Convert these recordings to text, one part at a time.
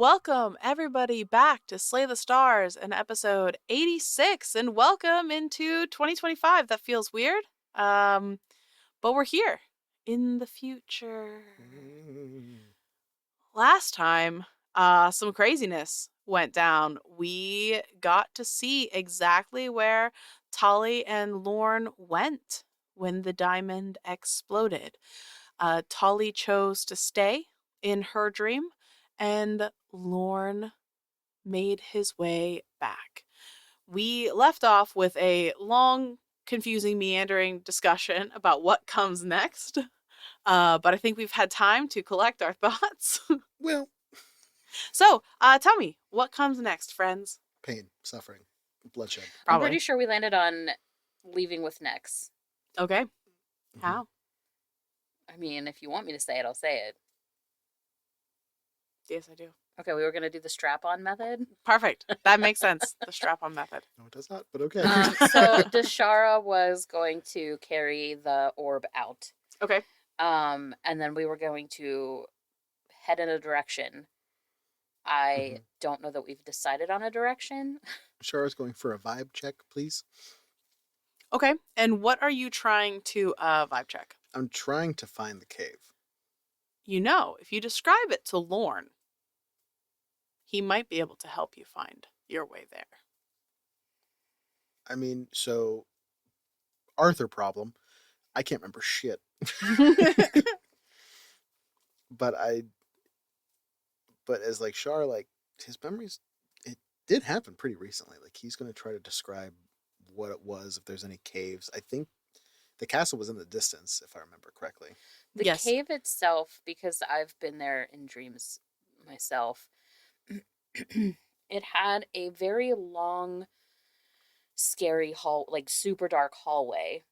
Welcome, everybody, back to Slay the Stars in episode 86, and welcome into 2025. That feels weird, but we're here in the future. Last time, some craziness went down. We got to see exactly where Tolly and Lorne went when the diamond exploded. Tolly chose to stay in her dream, and Lorne made his way back. We left off with a long, confusing, meandering discussion about what comes next, but I think we've had time to collect our thoughts. Well, So, tell me, what comes next, friends? pain, suffering, bloodshed. I'm Probably. pretty sure we landed on leaving with Nex. Okay. Mhm. How? I mean, if you want me to say it, I'll say it. Yes, I do. Okay, we were going to do the strap-on method. Perfect. That makes sense. The strap-on method. No, it does not, but okay. So Deshara was going to carry the orb out. Okay. And then we were going to head in a direction. I don't know that we've decided on a direction. Shara's going for a vibe check, please. Okay. And what are you trying to vibe check? I'm trying to find the cave. You know, if you describe it to Lorne, he might be able to help you find your way there. I mean, so Arthur problem. I can't remember shit. But as like Shar, like his memories, it did happen pretty recently. Like he's going to try to describe what it was, if there's any caves. I think the castle was in the distance, if I remember correctly. The Yes. cave itself, because I've been there in dreams myself, it had a very long, scary hall, like super dark hallway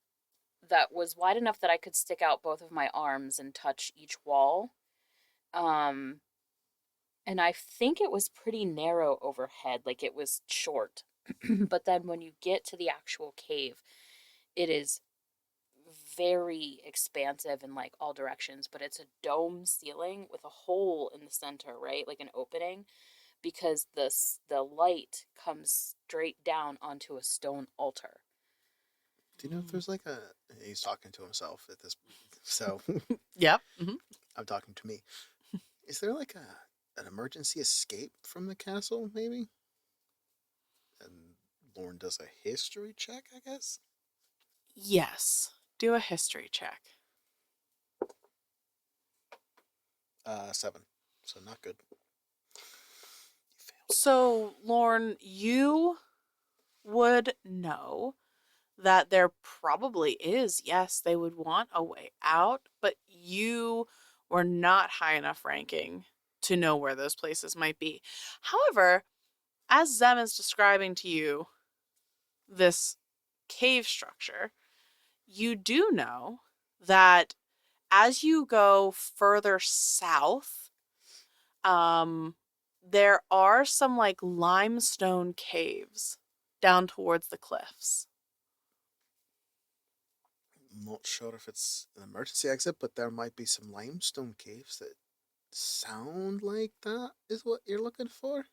that was wide enough that I could stick out both of my arms and touch each wall. And I think it was pretty narrow overhead, like it was short. But then when you get to the actual cave, it is very expansive in like all directions, but it's a dome ceiling with a hole in the center, right? Like an opening, because the light comes straight down onto a stone altar. Do you know if there's like a? He's talking to himself at this, so Yep. Mm-hmm. I'm talking to me. Is there like an emergency escape from the castle, maybe? And Lorne does a history check, I guess. Yes. Do a history check. 7, so not good. You failed. So, Lorne, you would know that there probably is, yes, they would want a way out, but you were not high enough ranking to know where those places might be. However, as Zem is describing to you this cave structure, you do know that as you go further south, there are some like limestone caves down towards the cliffs. Not sure if it's an emergency exit, but there might be some limestone caves that sound like that is what you're looking for.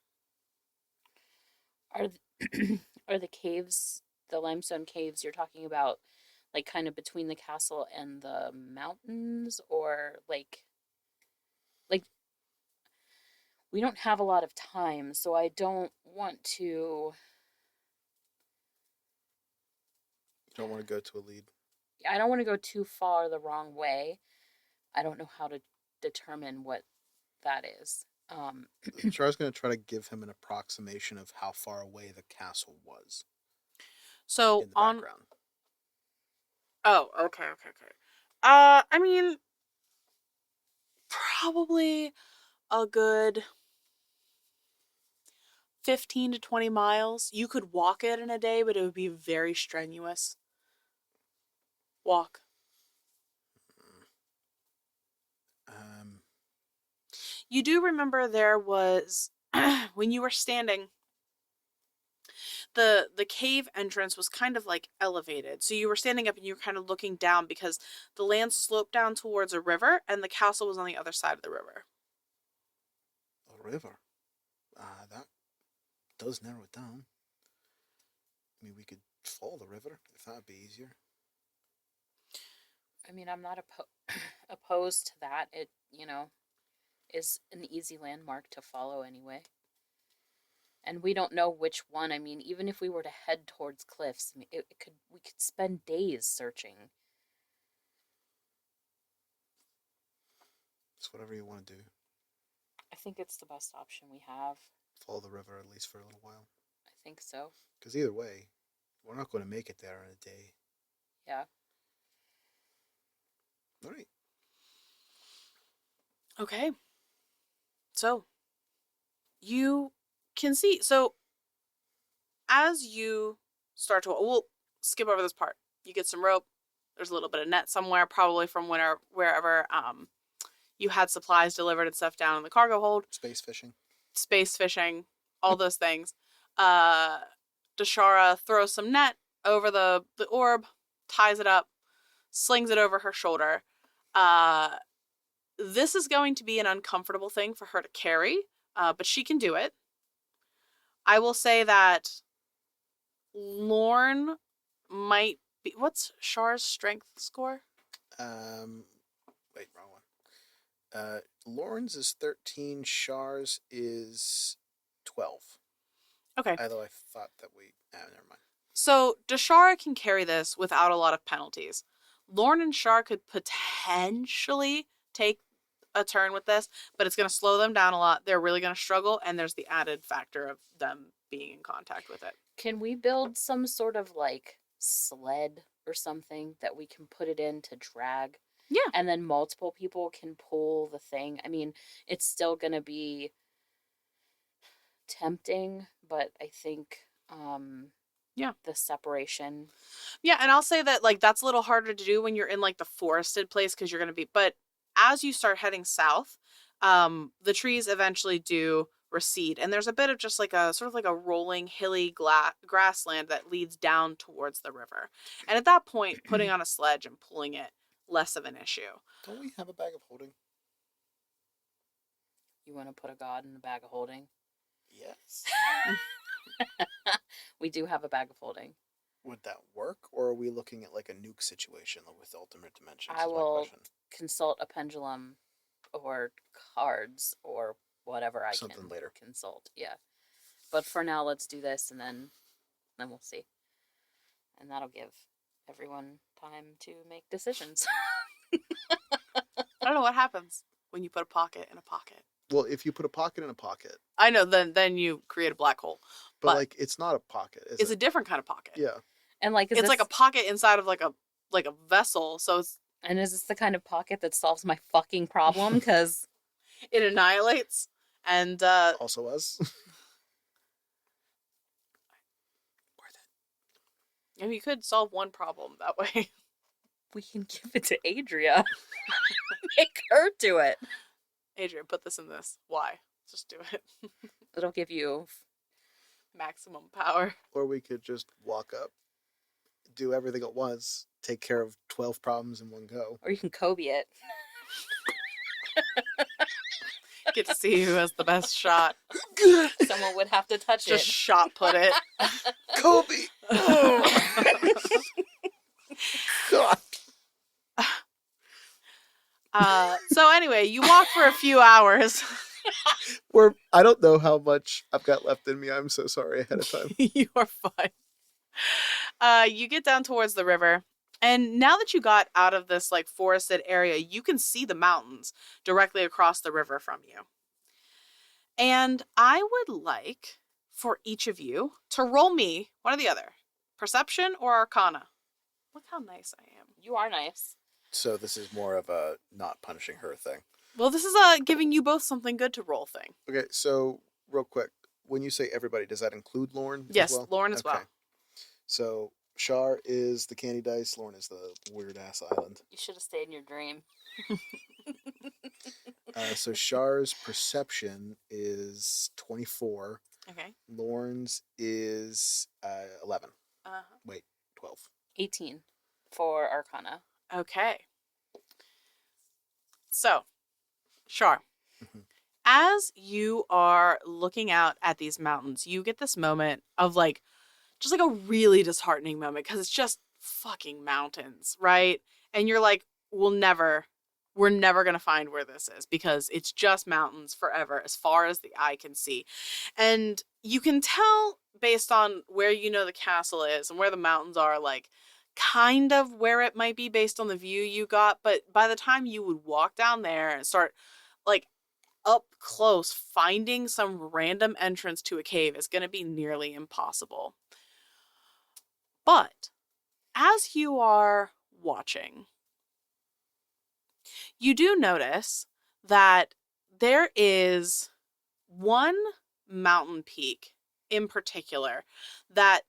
Are are the caves, the limestone caves you're talking about, like kind of between the castle and the mountains, or like we don't have a lot of time, so I don't want to. You don't want to go to a lead. I don't want to go too far the wrong way. I don't know how to determine what that is. Char's going to try to give him an approximation of how far away the castle was So in the on background. Oh, okay. I mean, probably a good 15 to 20 miles. You could walk it in a day, but it would be very strenuous. Walk. You do remember there was, when you were standing, the cave entrance was kind of like elevated. So you were standing up and you were kind of looking down because the land sloped down towards a river and the castle was on the other side of the river. A river. does narrow it down. I mean, we could follow the river if that would be easier. I mean, I'm not opposed to that. It, is an easy landmark to follow anyway. And we don't know which one. I mean, even if we were to head towards cliffs, I mean, we could spend days searching. It's whatever you want to do. I think it's the best option we have. Follow the river at least for a little while. I think so. Because either way, we're not going to make it there in a day. Yeah. All right. Okay. So, you can see. So, as you start to, we'll skip over this part. You get some rope. There's a little bit of net somewhere, probably from wherever you had supplies delivered and stuff down in the cargo hold. Space fishing, all those things. Deshara throws some net over the orb, ties it up, slings it over her shoulder. This is going to be an uncomfortable thing for her to carry, but she can do it. I will say that Lorne might be... What's Shar's strength score? Wait, wrong one. Lorne's is 13, Shar's is 12. Okay. Although I thought that never mind. So, Deshara can carry this without a lot of penalties. Lorne and Shar could potentially take a turn with this, but it's going to slow them down a lot. They're really going to struggle, and there's the added factor of them being in contact with it. Can we build some sort of, sled or something that we can put it in to drag? Yeah. And then multiple people can pull the thing. I mean, it's still going to be tempting, but I think the separation. Yeah, and I'll say that that's a little harder to do when you're in the forested place, because you're going to be, but as you start heading south, the trees eventually do recede, and there's a bit of just a sort of a rolling hilly grassland that leads down towards the river. And at that point, putting on a sledge and pulling it, less of an issue. Don't we have a bag of holding? You want to put a god in a bag of holding? Yes. We do have a bag of holding. Would that work, or are we looking at a nuke situation with ultimate dimensions? I will consult a pendulum or cards or whatever I Something can later. Consult. Yeah. But for now, let's do this, and then we'll see. And that'll give everyone time to make decisions. I don't know what happens when you put a pocket in a pocket. Well, if you put a pocket in a pocket, I know, then you create a black hole. But it's not a pocket, is it's it? a different kind of pocket. Yeah. And it's like a pocket inside of a vessel, so it's... And is this the kind of pocket that solves my fucking problem? Because it annihilates, and also us. Worth it. And you could solve one problem that way. We can give it to Adria. Make her do it. Adria, put this in this. Why? Just do it. It'll give you maximum power. Or we could just walk up, do everything at once, take care of 12 problems in one go. Or you can Kobe it. Get to see who has the best shot. Someone would have to touch Just it. shot put it. Kobe! God. So anyway, you walk for a few hours. I don't know how much I've got left in me. I'm so sorry ahead of time. You are fine. You get down towards the river, and now that you got out of this forested area, you can see the mountains directly across the river from you. And I would like for each of you to roll me one or the other, perception or arcana. Look how nice I am. You are nice. So this is more of a not punishing her thing. Well, this is a giving you both something good to roll thing. Okay, so real quick, when you say everybody, does that include Lorne? Yes, as well? Lorne as well. So Shar is the candy dice, Lorne is the weird ass island. You should have stayed in your dream. So Shar's perception is 24. Okay. Lorne's is 11. Wait, 12. 18 for arcana. Okay. So, Shar, as you are looking out at these mountains, you get this moment of like, just like a really disheartening moment because it's just fucking mountains, right? And you're like, we'll never, we're never going to find where this is because it's just mountains forever as far as the eye can see. And you can tell based on where you know the castle is and where the mountains are, like, kind of where it might be based on the view you got. But by the time you would walk down there and start, like, up close, finding some random entrance to a cave is going to be nearly impossible. But as you are watching, you do notice that there is one mountain peak in particular that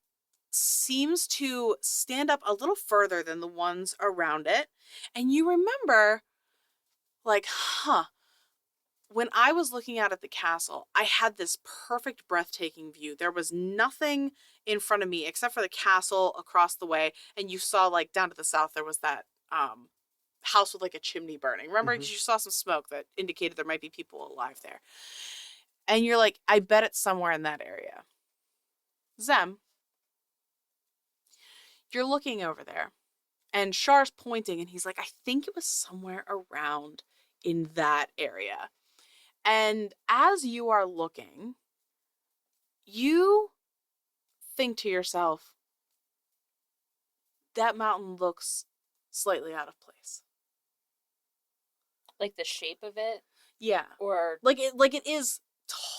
seems to stand up a little further than the ones around it. And you remember, like, when I was looking out at the castle, I had this perfect, breathtaking view. There was nothing in front of me except for the castle across the way. And you saw, like, down to the south, there was that house with, like, a chimney burning. Remember, Mm-hmm. you saw some smoke that indicated there might be people alive there. And you're like, I bet it's somewhere in that area. Zem, you're looking over there. And Shar's pointing, and he's like, I think it was somewhere around in that area. And as you are looking, you think to yourself, that mountain looks slightly out of place. Like the shape of it, Yeah. or Like it is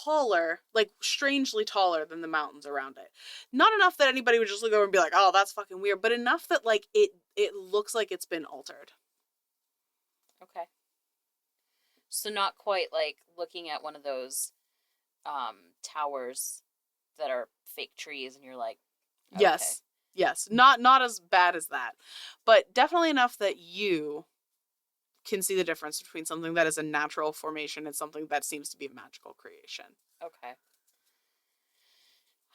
taller, like strangely taller than the mountains around it. Not enough that anybody would just look over and be like, "Oh, that's fucking weird," but enough that, like, it looks like it's been altered. okay. So not quite like looking at one of those towers that are fake trees and you're like, okay. Yes. Yes. Not as bad as that. But definitely enough that you can see the difference between something that is a natural formation and something that seems to be a magical creation. Okay.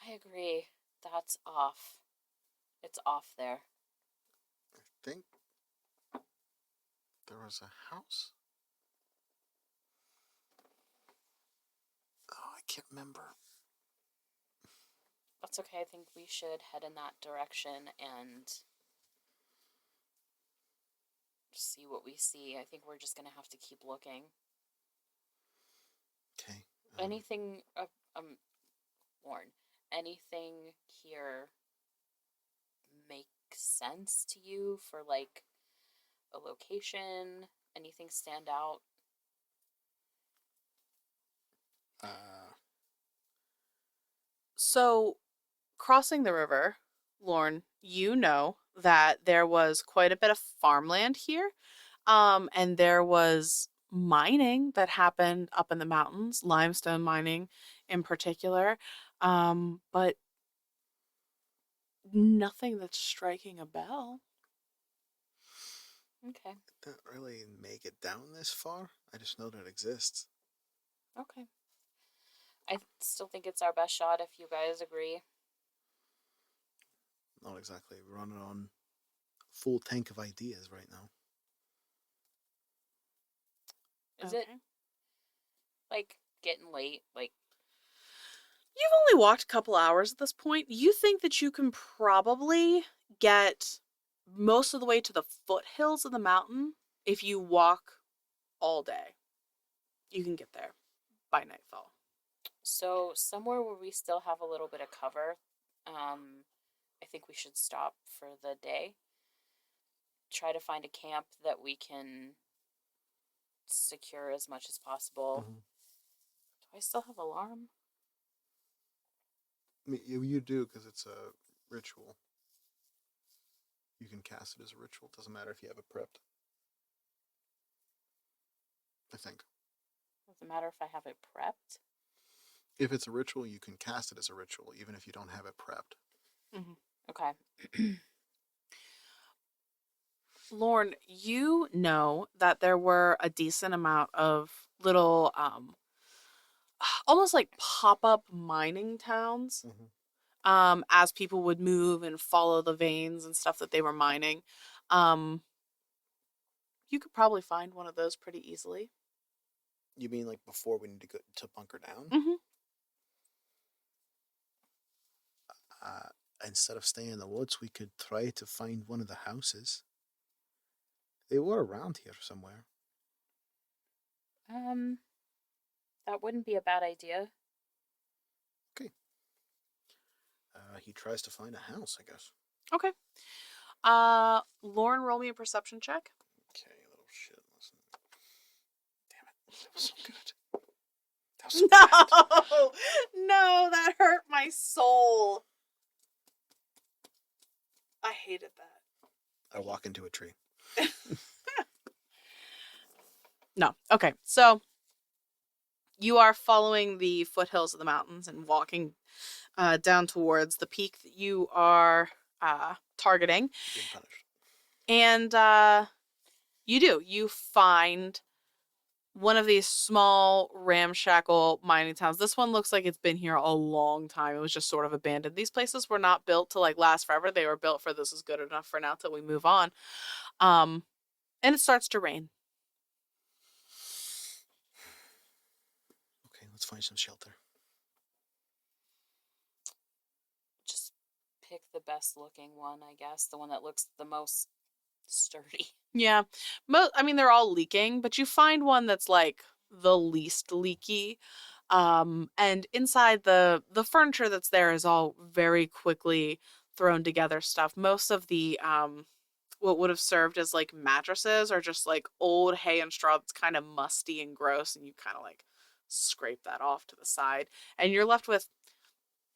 I agree. That's off. It's off there. I think there was a house. Oh, I can't remember. That's okay. I think we should head in that direction and see what we see. I think we're just gonna have to keep looking. Okay. Anything, Lauren, anything here make sense to you for like a location? Anything stand out? Uh, So, crossing the river, Lorne, you know that there was quite a bit of farmland here. And there was mining that happened up in the mountains, limestone mining in particular. But nothing that's striking a bell. Okay. didn't really make it down this far. I just know that it exists. Okay. I still think it's our best shot if you guys agree. Not exactly running on full tank of ideas right now. Is it like getting late? Like, You've only walked a couple hours at this point. You think that you can probably get most of the way to the foothills of the mountain if you walk all day. You can get there by nightfall. so somewhere where we still have a little bit of cover, I think we should stop for the day. Try to find a camp that we can secure as much as possible. Mm-hmm. Do I still have alarm? I mean, you do because it's a ritual. You can cast it as a ritual. Doesn't matter if you have it prepped. I think. Doesn't matter if I have it prepped. If it's a ritual, you can cast it as a ritual, even if you don't have it prepped. Mm-hmm. Okay. Lorne, you know that there were a decent amount of little, almost like pop-up mining towns, Mm-hmm. as people would move and follow the veins and stuff that they were mining. Um, you could probably find one of those pretty easily. You mean like before we need to go to bunker down? Mm-hmm. Uh, Instead of staying in the woods, we could try to find one of the houses. They were around here somewhere. Um, that wouldn't be a bad idea. Okay. He tries to find a house, I guess. Okay. Lauren, roll me a perception check. Okay, little shit. Listen. Damn it. That was so good. That was so bad. No, no, that hurt my soul. I hated that. I walk into a tree. No. Okay. So you are following the foothills of the mountains and walking down towards the peak that you are targeting. Being punished. And you do. You find one of these small ramshackle mining towns. This one looks like it's been here a long time. It was just sort of abandoned. These places were not built to like last forever. They were built for this is good enough for now till we move on. And it starts to rain. Okay, let's find some shelter. Just pick the best looking one, I guess. The one that looks the most sturdy. Yeah. I mean, they're all leaking, but you find one that's like the least leaky. And inside the furniture that's there is all very quickly thrown together stuff. Most of the what would have served as like mattresses are just like old hay and straw that's kind of musty and gross, and you kind of like scrape that off to the side, and you're left with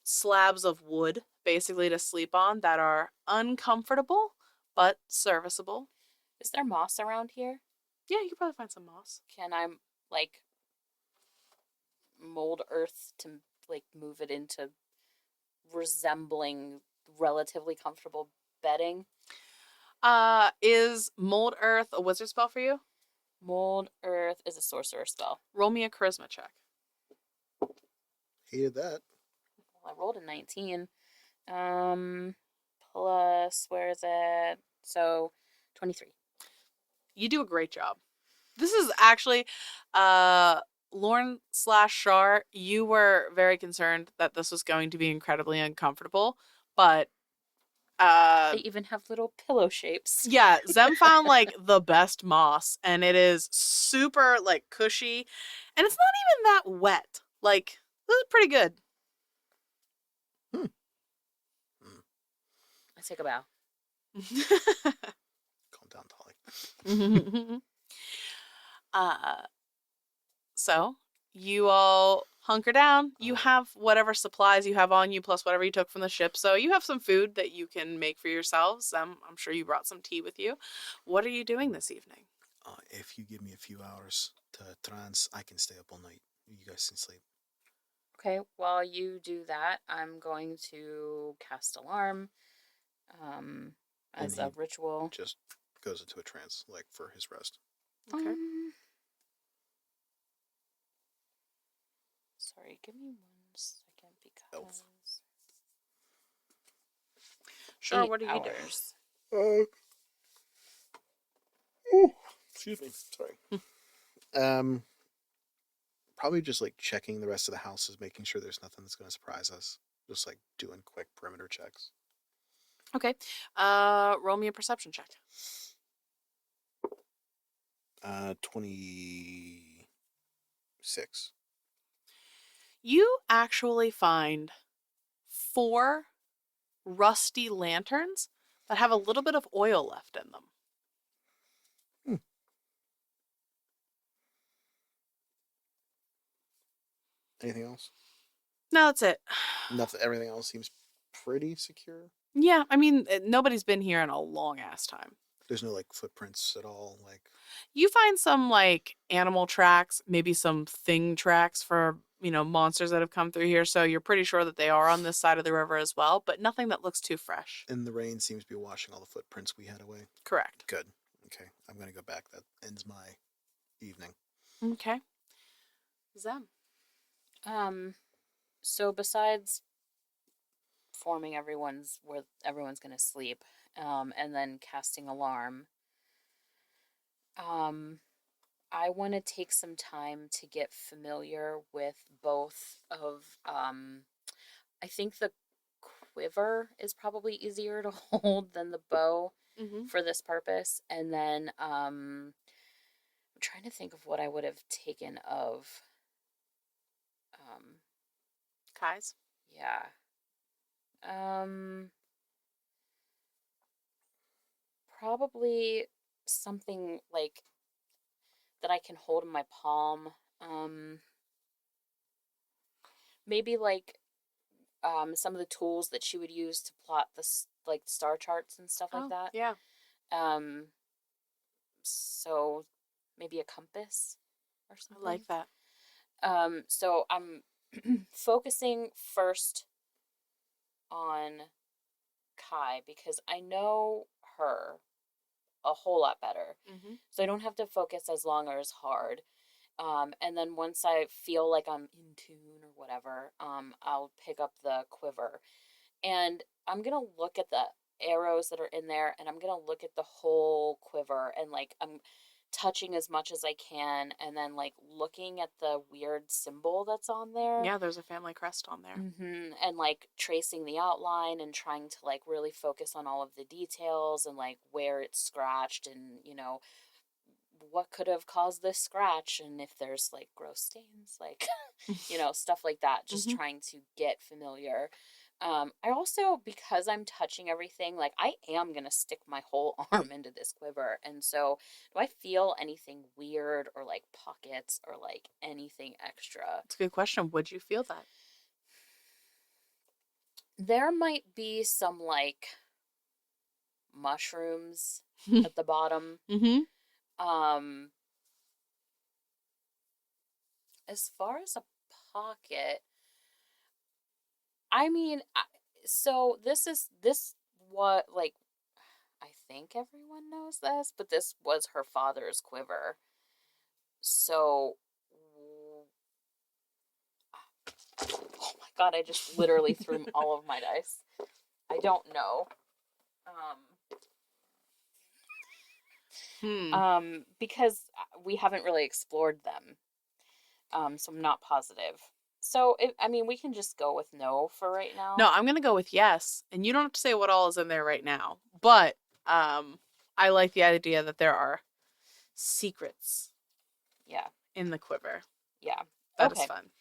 slabs of wood basically to sleep on that are uncomfortable but serviceable. Is there moss around here? Yeah, you could probably find some moss. Can I, like, mold earth to, like, move it into resembling relatively comfortable bedding? Is mold earth a wizard spell for you? Mold earth is a sorcerer spell. Roll me a charisma check. Hated that. Well, I rolled a 19. Plus, where is it? So, 23. You do a great job. This is actually, Lauren / Shar, you were very concerned that this was going to be incredibly uncomfortable, but They even have little pillow shapes. yeah, Zem found like the best moss, and it is super like cushy, and it's not even that wet. Like, this is pretty good. I take a bow. Calm down, Tolly. uh, so you all hunker down. You have whatever supplies you have on you, plus whatever you took from the ship. So you have some food that you can make for yourselves. I'm sure you brought some tea with you. What are you doing this evening? If you give me a few hours to trance, I can stay up all night. You guys can sleep. Okay, while you do that, I'm going to cast alarm as a ritual. Just goes into a trance, like for his rest. Okay. Sorry, give me 1 second because. Elf. Sure, 8 what are you hours. doing? Excuse me. Sorry. Probably just like checking the rest of the houses, making sure there's nothing that's going to surprise us. Just like doing quick perimeter checks. Okay. Roll me a perception check. 26. You actually find 4 rusty lanterns that have a little bit of oil left in them. Anything else? No, that's it. Nothing. Everything else seems pretty secure. Yeah, I mean, nobody's been here in a long ass time. There's no like footprints at all. Like You find some like animal tracks, maybe some thing tracks for, monsters that have come through here. So you're pretty sure that they are on this side of the river as well, but nothing that looks too fresh. and the rain seems to be washing all the footprints we had away. Correct. Good. Okay, I'm gonna go back. That ends my evening. Okay. Zem. So besides forming where everyone's gonna sleep, and then casting alarm, I want to take some time to get familiar with both of I think the quiver is probably easier to hold than the bow Mm-hmm. for this purpose. And then I'm trying to think of what I would have taken of um Kai's. yeah. Um Probably something like that I can hold in my palm. Um Maybe like some of the tools that she would use to plot the like star charts and stuff like Oh, that. yeah. Um, so maybe a compass or I something. like that. So I'm focusing first on Kai because I know her a whole lot better. Mm-hmm. So I don't have to focus as long or as hard. And then once I feel like I'm in tune or whatever, I'll pick up the quiver. And I'm gonna look at the arrows that are in there and I'm gonna look at the whole quiver and like I'm touching as much as I can and then like looking at the weird symbol that's on there. Yeah, there's a family crest on there. And like tracing the outline and trying to like really focus on all of the details and like where it's scratched and what could have caused this scratch and if there's like gross stains like stuff like that, just Mm-hmm. trying to get familiar. I also, because I'm touching everything, like I am gonna stick my whole arm into this quiver, and so do I feel anything weird or like pockets or like anything extra? It's a good question. Would you feel that? There might be some like mushrooms at the bottom. Mm-hmm. Um, as far as a pocket, I mean, so this what like I think everyone knows this, but this was her father's quiver. So, oh my god, I just literally threw all of my dice. I don't know. Hmm. Because we haven't really explored them. So I'm not positive. So, I mean, we can just go with no for right now. No, I'm gonna go with yes, and you don't have to say what all is in there right now. But I like the idea that there are secrets Yeah. in the quiver. Yeah. That is Okay. fun.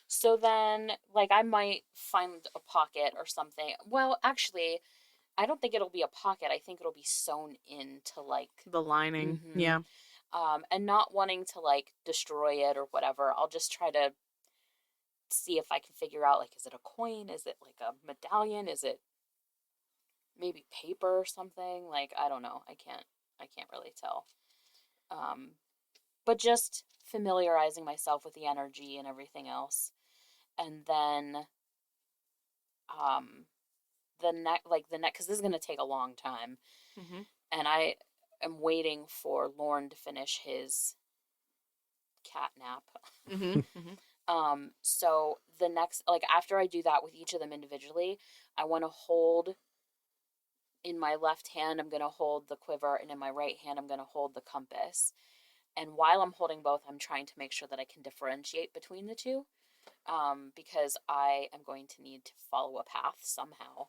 So then, like, I might find a pocket or something. Well, actually, I don't think it'll be a pocket. I think it'll be sewn into, like, The lining, mm-hmm. yeah. And not wanting to, like, destroy it or whatever. I'll just try to see if I can figure out, like, is it a coin? Is it, like, a medallion? Is it maybe paper or something? Like, I don't know. I can't really tell. Um, but just familiarizing myself with the energy and everything else. And then um the next because this is going to take a long time Mm-hmm. and I am waiting for Lorne to finish his cat nap. Mm-hmm. Mm-hmm. So the next, like after I do that with each of them individually, I want to hold in my left hand, I'm going to hold the quiver, and in my right hand I'm going to hold the compass. And while I'm holding both, I'm trying to make sure that I can differentiate between the two, because I am going to need to follow a path somehow,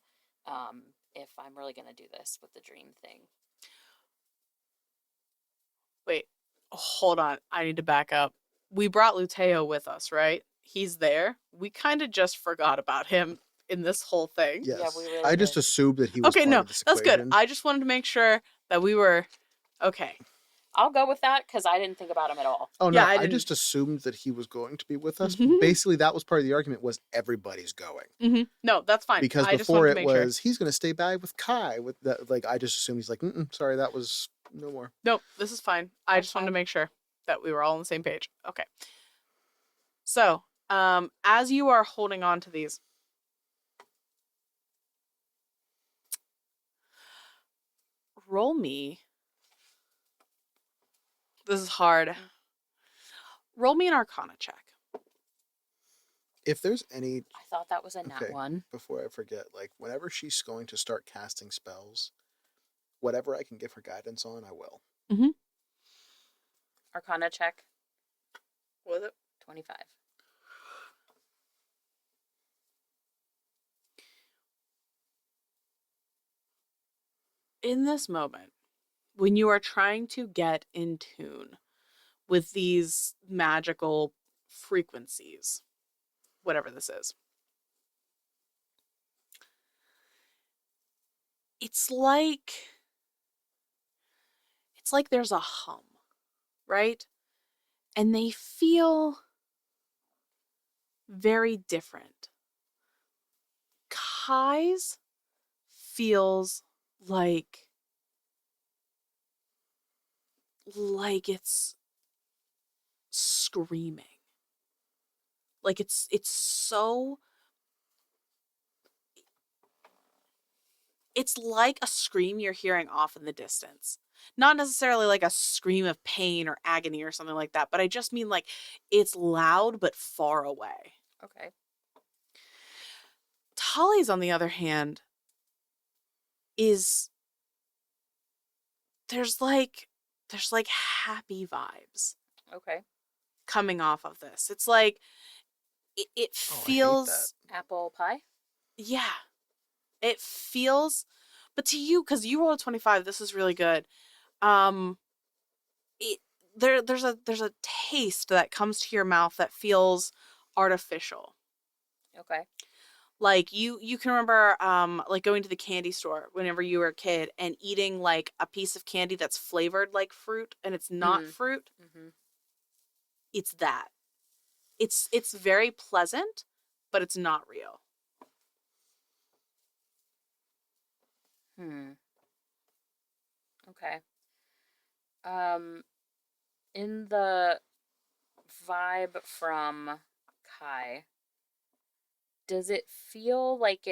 if I'm really going to do this with the dream thing. Wait, hold on. I need to back up. We brought Luteo with us, right? He's there. We kind of just forgot about him in this whole thing. Yeah, we Yes. really I just did. assumed that he was Okay, part no, of this that's good. equation. I just wanted to make sure that we were okay. I'll go with that because I didn't think about him at all. Oh Yeah, no, I I didn't. just assumed that he was going to be with us. Mm-hmm. Basically, that was part of the argument was everybody's going. Mm-hmm. No, that's fine. Because I just before wanted to it make sure. was he's going to stay back with Kai with that like I just assumed he's like sorry that was no more. Nope, this is fine. I That's just wanted to fine. make sure that we were all on the same page. Okay. So, as you are holding on to these, roll me. This is hard. Roll me an Arcana check. If there's any I thought that was a nat okay, one. before I forget, like whenever she's going to start casting spells, whatever I can give her guidance on, I will. Mm-hmm. Arcana check. Was it? 25. In this moment, when you are trying to get in tune with these magical frequencies, whatever this is, it's like there's a hum, right? And they feel very different. Kai's feels like it's screaming. Like it's so, it's like a scream you're hearing off in the distance. Not necessarily like a scream of pain or agony or something like that, but I just mean like it's loud but far away. Okay. Tolly's, on the other hand, is there's like happy vibes Okay. coming off of this. It's like it Oh, I hate that. feels, Apple pie? yeah, it feels, but to you, because you rolled a 25, this is really good. Um, it there's a taste that comes to your mouth that feels artificial. Okay. Like you can remember like going to the candy store whenever you were a kid and eating like a piece of candy that's flavored like fruit and it's not Mm. fruit. Mm-hmm. It's that. It's very pleasant, but it's not real. Hmm. Okay. Um, in the vibe from Kai, does it feel like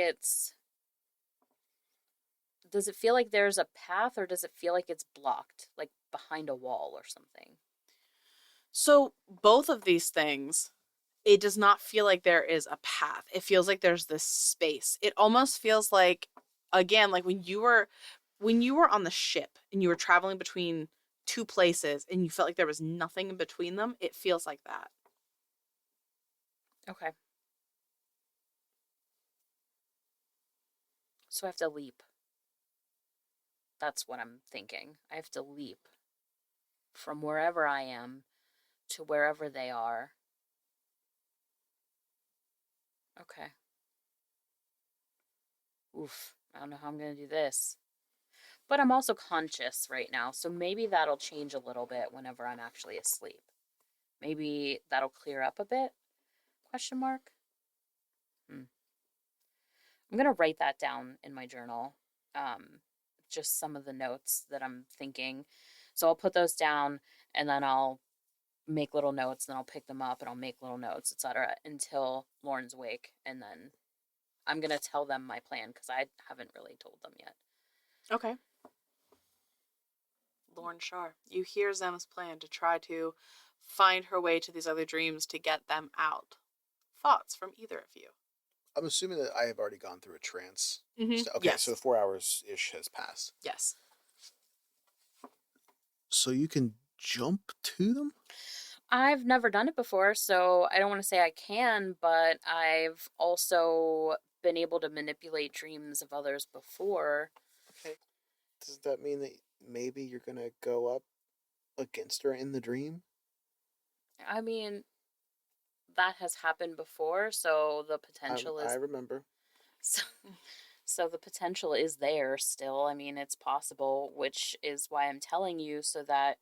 does it feel like there's a path or does it feel like it's blocked, like behind a wall or something? So both of these things, it does not feel like there is a path. It feels like there's this space. It almost feels like, again, like when you were on the ship and you were traveling between two places and you felt like there was nothing in between them, it feels like that. Okay. So I have to leap. That's what I'm thinking. I have to leap from wherever I am to wherever they are. Okay. Oof. I don't know how I'm going to do this. But I'm also conscious right now, so maybe that'll change a little bit whenever I'm actually asleep. Maybe that'll clear up a bit? Question mark. Hmm. I'm going to write that down in my journal. Just some of the notes that I'm thinking. So I'll put those down and then I'll make little notes, then I'll pick them up and I'll make little notes, etc. until Lauren's awake, and then I'm gonna tell them my plan because I haven't really told them yet. Okay. Lauren Shar, you hear Zem's plan to try to find her way to these other dreams to get them out. Thoughts from either of you? I'm assuming that I have already gone through a trance. Mm-hmm. Okay, so Yes. 4 hours ish has passed. Yes. So you can jump to them? I've never done it before, so I don't want to say I can, but I've also been able to manipulate dreams of others before. Okay. Does that mean that maybe you're gonna go up against her in the dream? I mean, that has happened before, so the potential I is remember. so, so the potential is there still. I mean, it's possible, which is why I'm telling you so that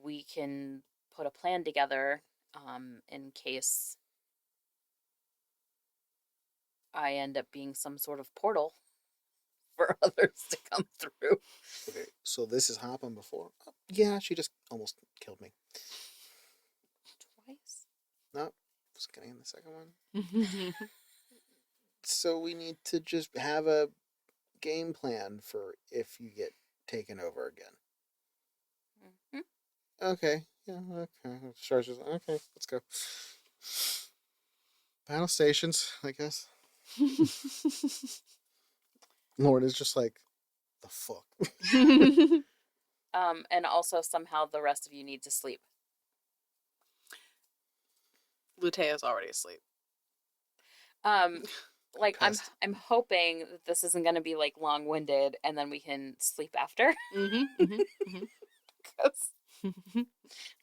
we can put a plan together in case I end up being some sort of portal for others to come through. Okay, so this has happened before. Oh, yeah, she just almost killed me. Twice? No, was getting in the second one. So we need to just have a game plan for if you get taken over again. Mm-hmm. Okay, yeah, okay. Char's just okay. Let's go. Battle stations, I guess. Lauren is just like, the fuck. And also somehow the rest of you need to sleep. Lutea's already asleep. Like Pissed. I'm hoping that this isn't going to be like long-winded and then we can sleep after. Because I'm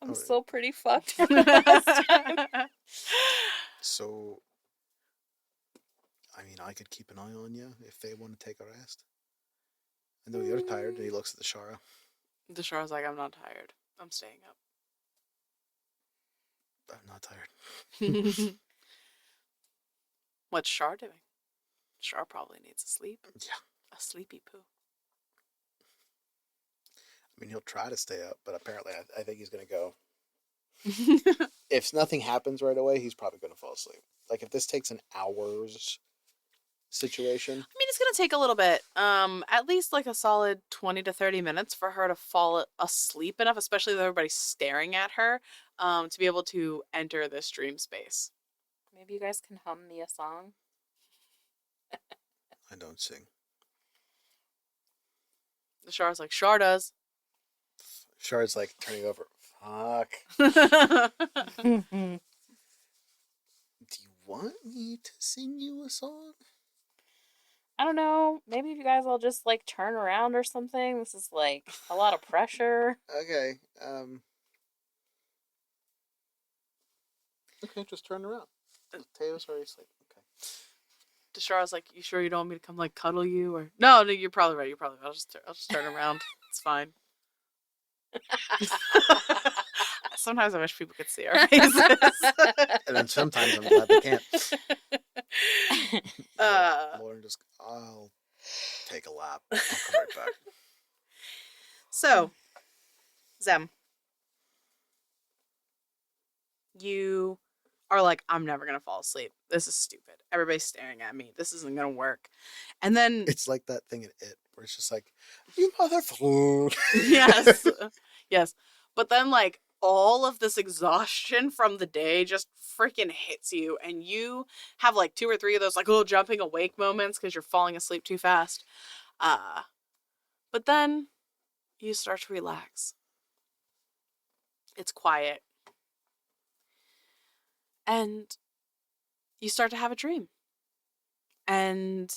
All still right. pretty fucked from the last time. So, I mean, I could keep an eye on you if they want to take a rest. I know you're tired, and he looks at the Shara. The Shara's like, I'm not tired. I'm staying up. I'm not tired. What's Shar doing? Shar probably needs a sleep. Yeah. A sleepy poo. I mean, he'll try to stay up, but apparently I think he's going to go. If nothing happens right away, he's probably going to fall asleep. Like, if this takes an hour's situation. I mean, it's going to take a little bit. At least like a solid 20 to 30 minutes for her to fall asleep enough, especially with everybody staring at her, to be able to enter this dream space. Maybe you guys can hum me a song. I don't sing. The Shara's like, Shar does. Shard's like turning over. Fuck. I Do you want me to sing you a song? don't know. Maybe if you guys all just like turn around or something. This is like a lot of pressure. Okay. Okay, just turn around. Tayo's already asleep. Okay. The Shara's like, you sure you don't want me to come like cuddle you or no? You're probably right. You're probably right. I'll just turn around. It's fine. Sometimes I wish people could see our faces. And then sometimes I'm glad they can't. Lauren just, I'll take a lap. I'll come right back. So, Zem, you are like, I'm never going to fall asleep. This is stupid. Everybody's staring at me. This isn't going to work. And then... It's like that thing in It, where it's just like, you motherfucker. Yes. Yes. But then, like, all of this exhaustion from the day just freaking hits you. And you have, like, 2 or 3 of those, like, little jumping awake moments because you're falling asleep too fast. But then you start to relax. It's quiet. And you start to have a dream. And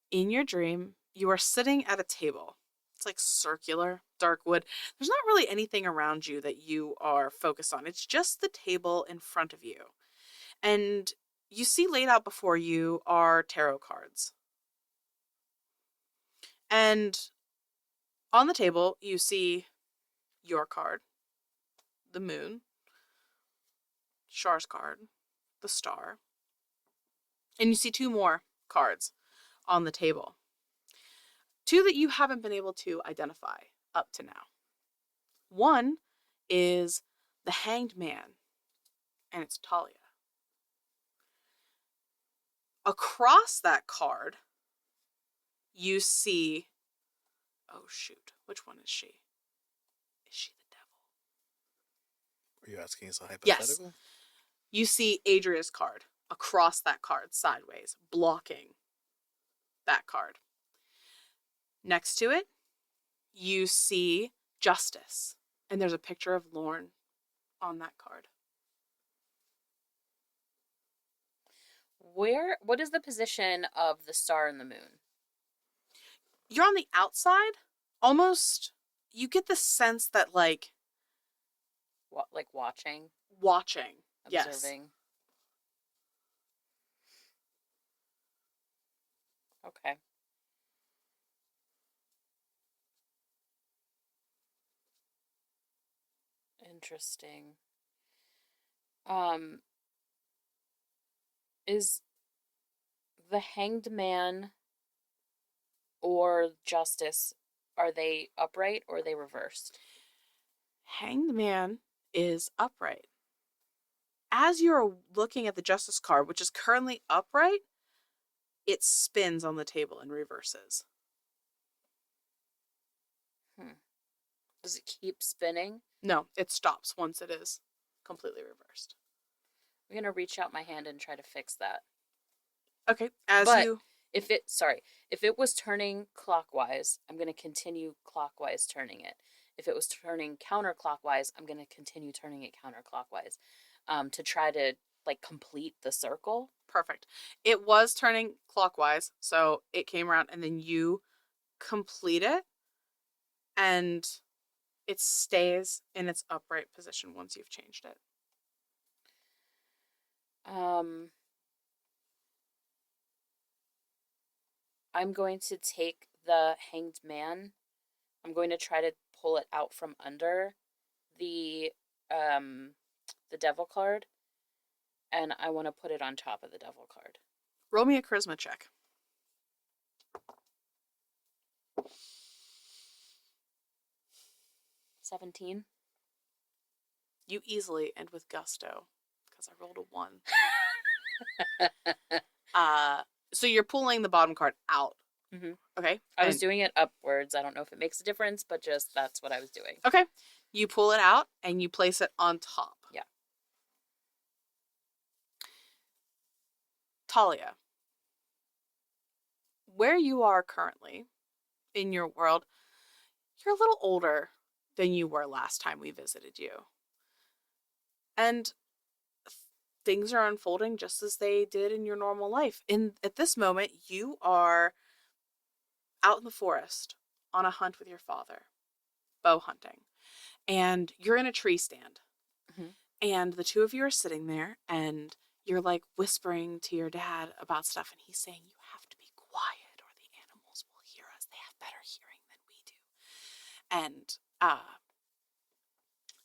in your dream, you are sitting at a table. It's like circular, dark wood. There's not really anything around you that you are focused on. It's just the table in front of you. And you see laid out before you are tarot cards. And on the table, you see your card, the moon, Shar's card, the star. And you see 2 more cards on the table. 2 that you haven't been able to identify up to now. One is the Hanged Man, and it's Talia. Across that card, you see... Oh, shoot. Which one is she? Is she the devil? Are you asking as a hypothetical? Yes. You see Adria's card across that card, sideways, blocking that card. Next to it, you see Justice, and there's a picture of Lorne on that card. What is the position of the star and the moon? You're on the outside, almost, you get the sense that, like... What, like watching? Watching, Observing? yes. Okay. Interesting. Is the Hanged Man or Justice, are they upright or are they reversed? Hanged Man is upright. As you're looking at the Justice card, which is currently upright, it spins on the table and reverses. Does it keep spinning? No, it stops once it is completely reversed. I'm going to reach out my hand and try to fix that. Okay, if it was turning clockwise, I'm going to continue clockwise turning it. if it was turning counterclockwise, I'm going to continue turning it counterclockwise to try to like complete the circle. Perfect. It was turning clockwise, so it came around and then you complete it and it stays in its upright position once you've changed it. I'm going to take the hanged man. I'm going to try to pull it out from under the devil card, and I want to put it on top of the devil card. Roll me a charisma check. 17. You easily and with gusto, because I rolled a 1. So you're pulling the bottom card out. Mm-hmm. Okay. I was doing it upwards. I don't know if it makes a difference, but just that's what I was doing. Okay. You pull it out and you place it on top. Yeah. Talia, where you are currently in your world, you're a little older than you were last time we visited you. And things are unfolding just as they did in your normal life. At this moment, you are out in the forest on a hunt with your father, bow hunting. And you're in a tree stand. Mm-hmm. And the two of you are sitting there and you're like whispering to your dad about stuff. And he's saying, you have to be quiet or the animals will hear us. They have better hearing than we do. And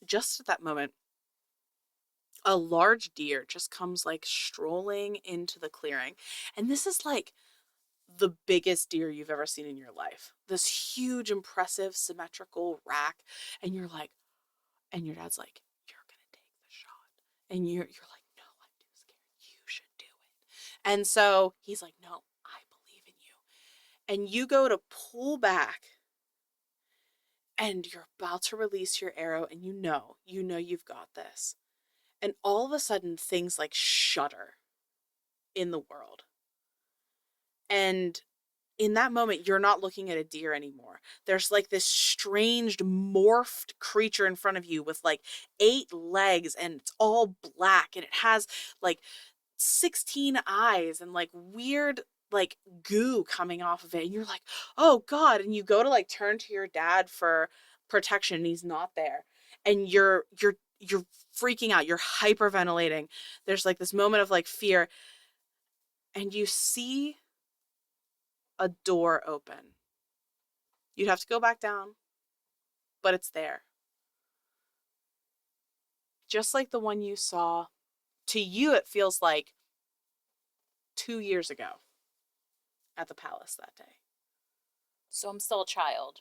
just at that moment, a large deer just comes like strolling into the clearing. And this is like the biggest deer you've ever seen in your life. This huge, impressive, symmetrical rack. And you're like, and your dad's like, you're going to take the shot. And you're like, no, I'm too scared. You should do it. And so he's like, no, I believe in you. And you go to pull back and you're about to release your arrow and you know you've got this. And all of a sudden things like shudder in the world. And in that moment, you're not looking at a deer anymore. There's like this strange morphed creature in front of you with like 8 legs and it's all black and it has like 16 eyes and like weird like goo coming off of it. And you're like, oh God. And you go to like turn to your dad for protection and he's not there. And you're freaking out. You're hyperventilating. There's like this moment of like fear. And you see a door open. You'd have to go back down, but it's there. Just like the one you saw. To you, it feels like 2 years ago at the palace that day. So I'm still a child.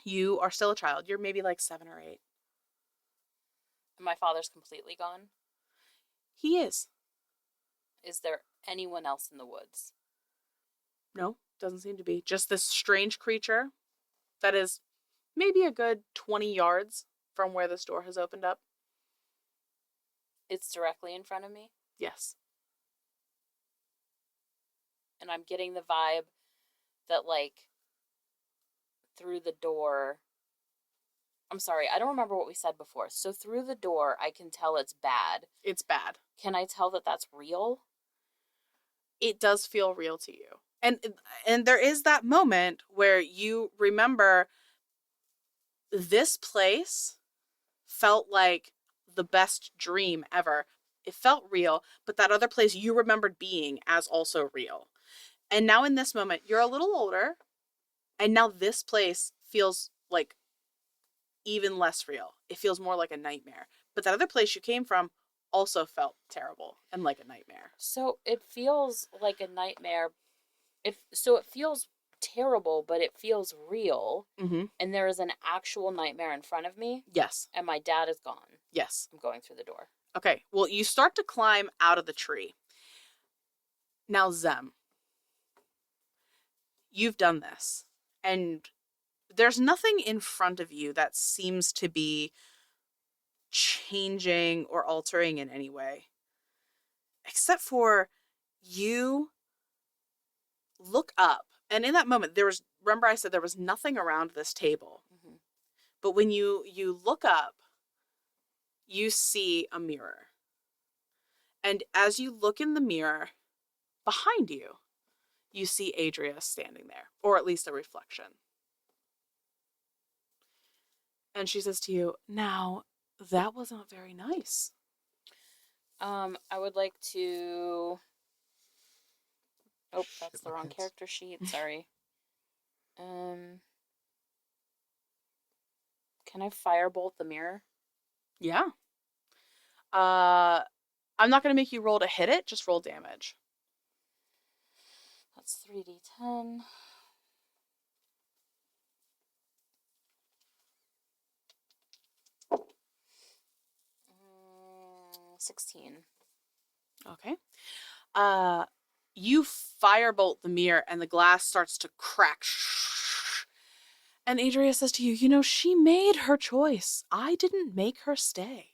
You are still a child. You're maybe like 7 or 8. And my father's completely gone. He is. Is there anyone else in the woods? No, doesn't seem to be. Just this strange creature that is maybe a good 20 yards from where this door has opened up. It's directly in front of me? Yes. And I'm getting the vibe that, like, through the door... I'm sorry, I don't remember what we said before. So through the door, I can tell it's bad. It's bad. Can I tell that that's real? It does feel real to you. And there is that moment where you remember this place felt like the best dream ever. It felt real, but that other place you remembered being as also real. And now in this moment, you're a little older, and now this place feels like even less real. It feels more like a nightmare. But that other place you came from also felt terrible and like a nightmare. So it feels like a nightmare. So it feels terrible, but it feels real. Mm-hmm. And there is an actual nightmare in front of me. Yes. And my dad is gone. Yes. I'm going through the door. Okay. Well, you start to climb out of the tree. Now, Zem, you've done this. And there's nothing in front of you that seems to be changing or altering in any way. Except for you look up. And in that moment, remember I said there was nothing around this table. Mm-hmm. But when you look up, you see a mirror. And as you look in the mirror, behind you, you see Adria standing there, or at least a reflection. And she says to you, now, that was not very nice. I would like to... Oh, that's Shit the my wrong pants. character sheet. Sorry. Can I firebolt the mirror? Yeah. I'm not going to make you roll to hit it, just roll damage. That's 3d10. 16. Okay. You firebolt the mirror and the glass starts to crack. And Adria says to you, you know, she made her choice. I didn't make her stay.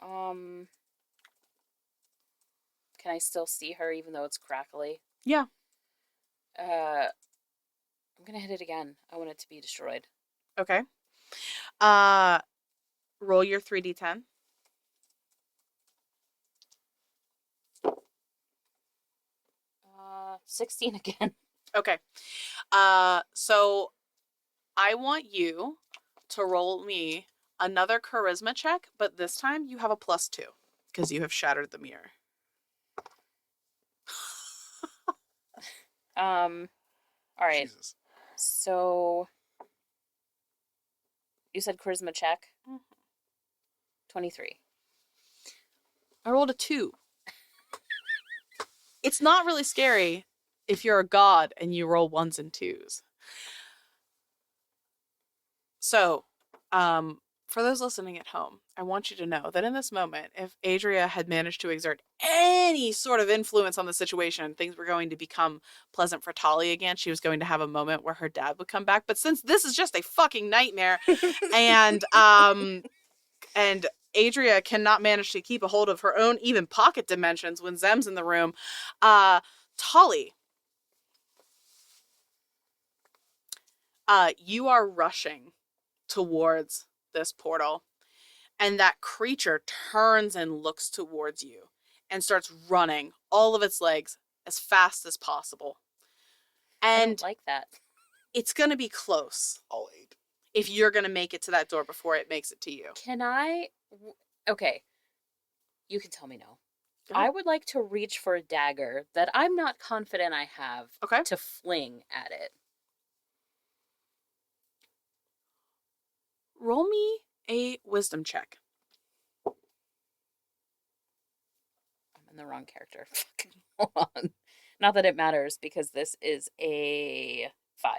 Can I still see her even though it's crackly? Yeah. I'm gonna hit it again. I want it to be destroyed. Okay. Roll your 3d10. 16 again. Okay. So I want you to roll me another charisma check, but this time you have a +2 because you have shattered the mirror. All right. Jesus. So you said charisma check. 23. I rolled a 2. It's not really scary if you're a god and you roll 1s and 2s. So, for those listening at home, I want you to know that in this moment, if Adria had managed to exert any sort of influence on the situation, things were going to become pleasant for Tali again. She was going to have a moment where her dad would come back. But since this is just a fucking nightmare, and Adria cannot manage to keep a hold of her own even pocket dimensions when Zem's in the room, Tali, you are rushing towards this portal, and that creature turns and looks towards you and starts running all of its legs as fast as possible. I And don't like that. it's going to be close All 8. if you're going to make it to that door before it makes it to you. Can I... Okay. You can tell me no. Go ahead. I would like to reach for a dagger that I'm not confident I have Okay. to fling at it. Roll me a wisdom check. I'm in the wrong character. Hold on. Not that it matters because this is a 5.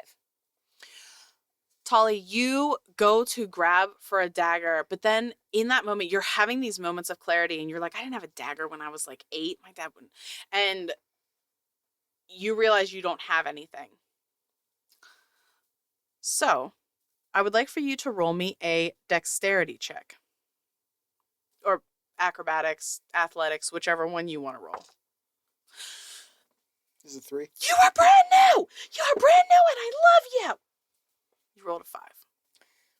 Tali, you go to grab for a dagger, but then in that moment, you're having these moments of clarity and you're like, I didn't have a dagger when I was like 8. My dad wouldn't. And you realize you don't have anything. So, I would like for you to roll me a dexterity check. Or acrobatics, athletics, whichever one you want to roll. Is it 3? You are brand new! You are brand new and I love you! You rolled a 5.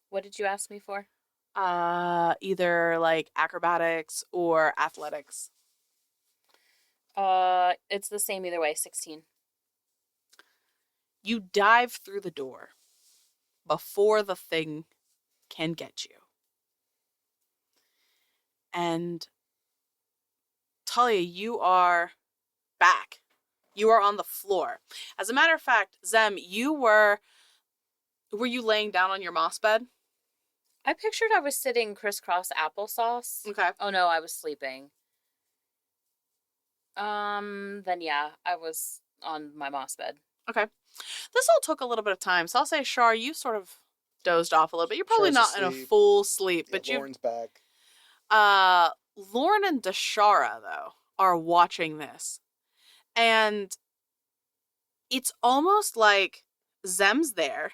What did you ask me for? Either like acrobatics or athletics. It's the same either way, 16. You dive through the door before the thing can get you. And Talia, you are back. You are on the floor. As a matter of fact, Zem, were you laying down on your moss bed? I pictured I was sitting crisscross applesauce. Okay. Oh no, I was sleeping. Then yeah, I was on my moss bed. Okay. This all took a little bit of time, so I'll say, Shar, you sort of dozed off a little bit. You're probably Char's not in a asleep. full sleep, Yeah, but you. Lauren's back. Lauren and Dashara, though, are watching this. And it's almost like Zem's there,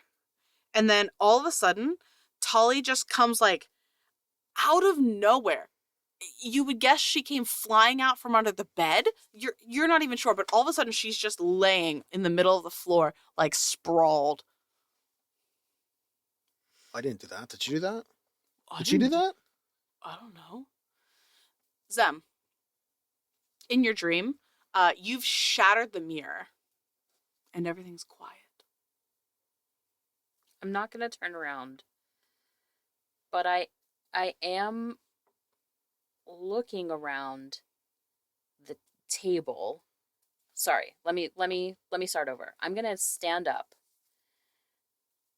and then all of a sudden, Tali just comes like out of nowhere. You would guess she came flying out from under the bed. You're not even sure, but all of a sudden she's just laying in the middle of the floor, like sprawled I didn't do that. Did you do that? I Did she do didn't. that? I don't know. Zem, in your dream, you've shattered the mirror, and everything's quiet. I'm not gonna turn around, but I am looking around the table. Sorry, let me start over. I'm gonna stand up.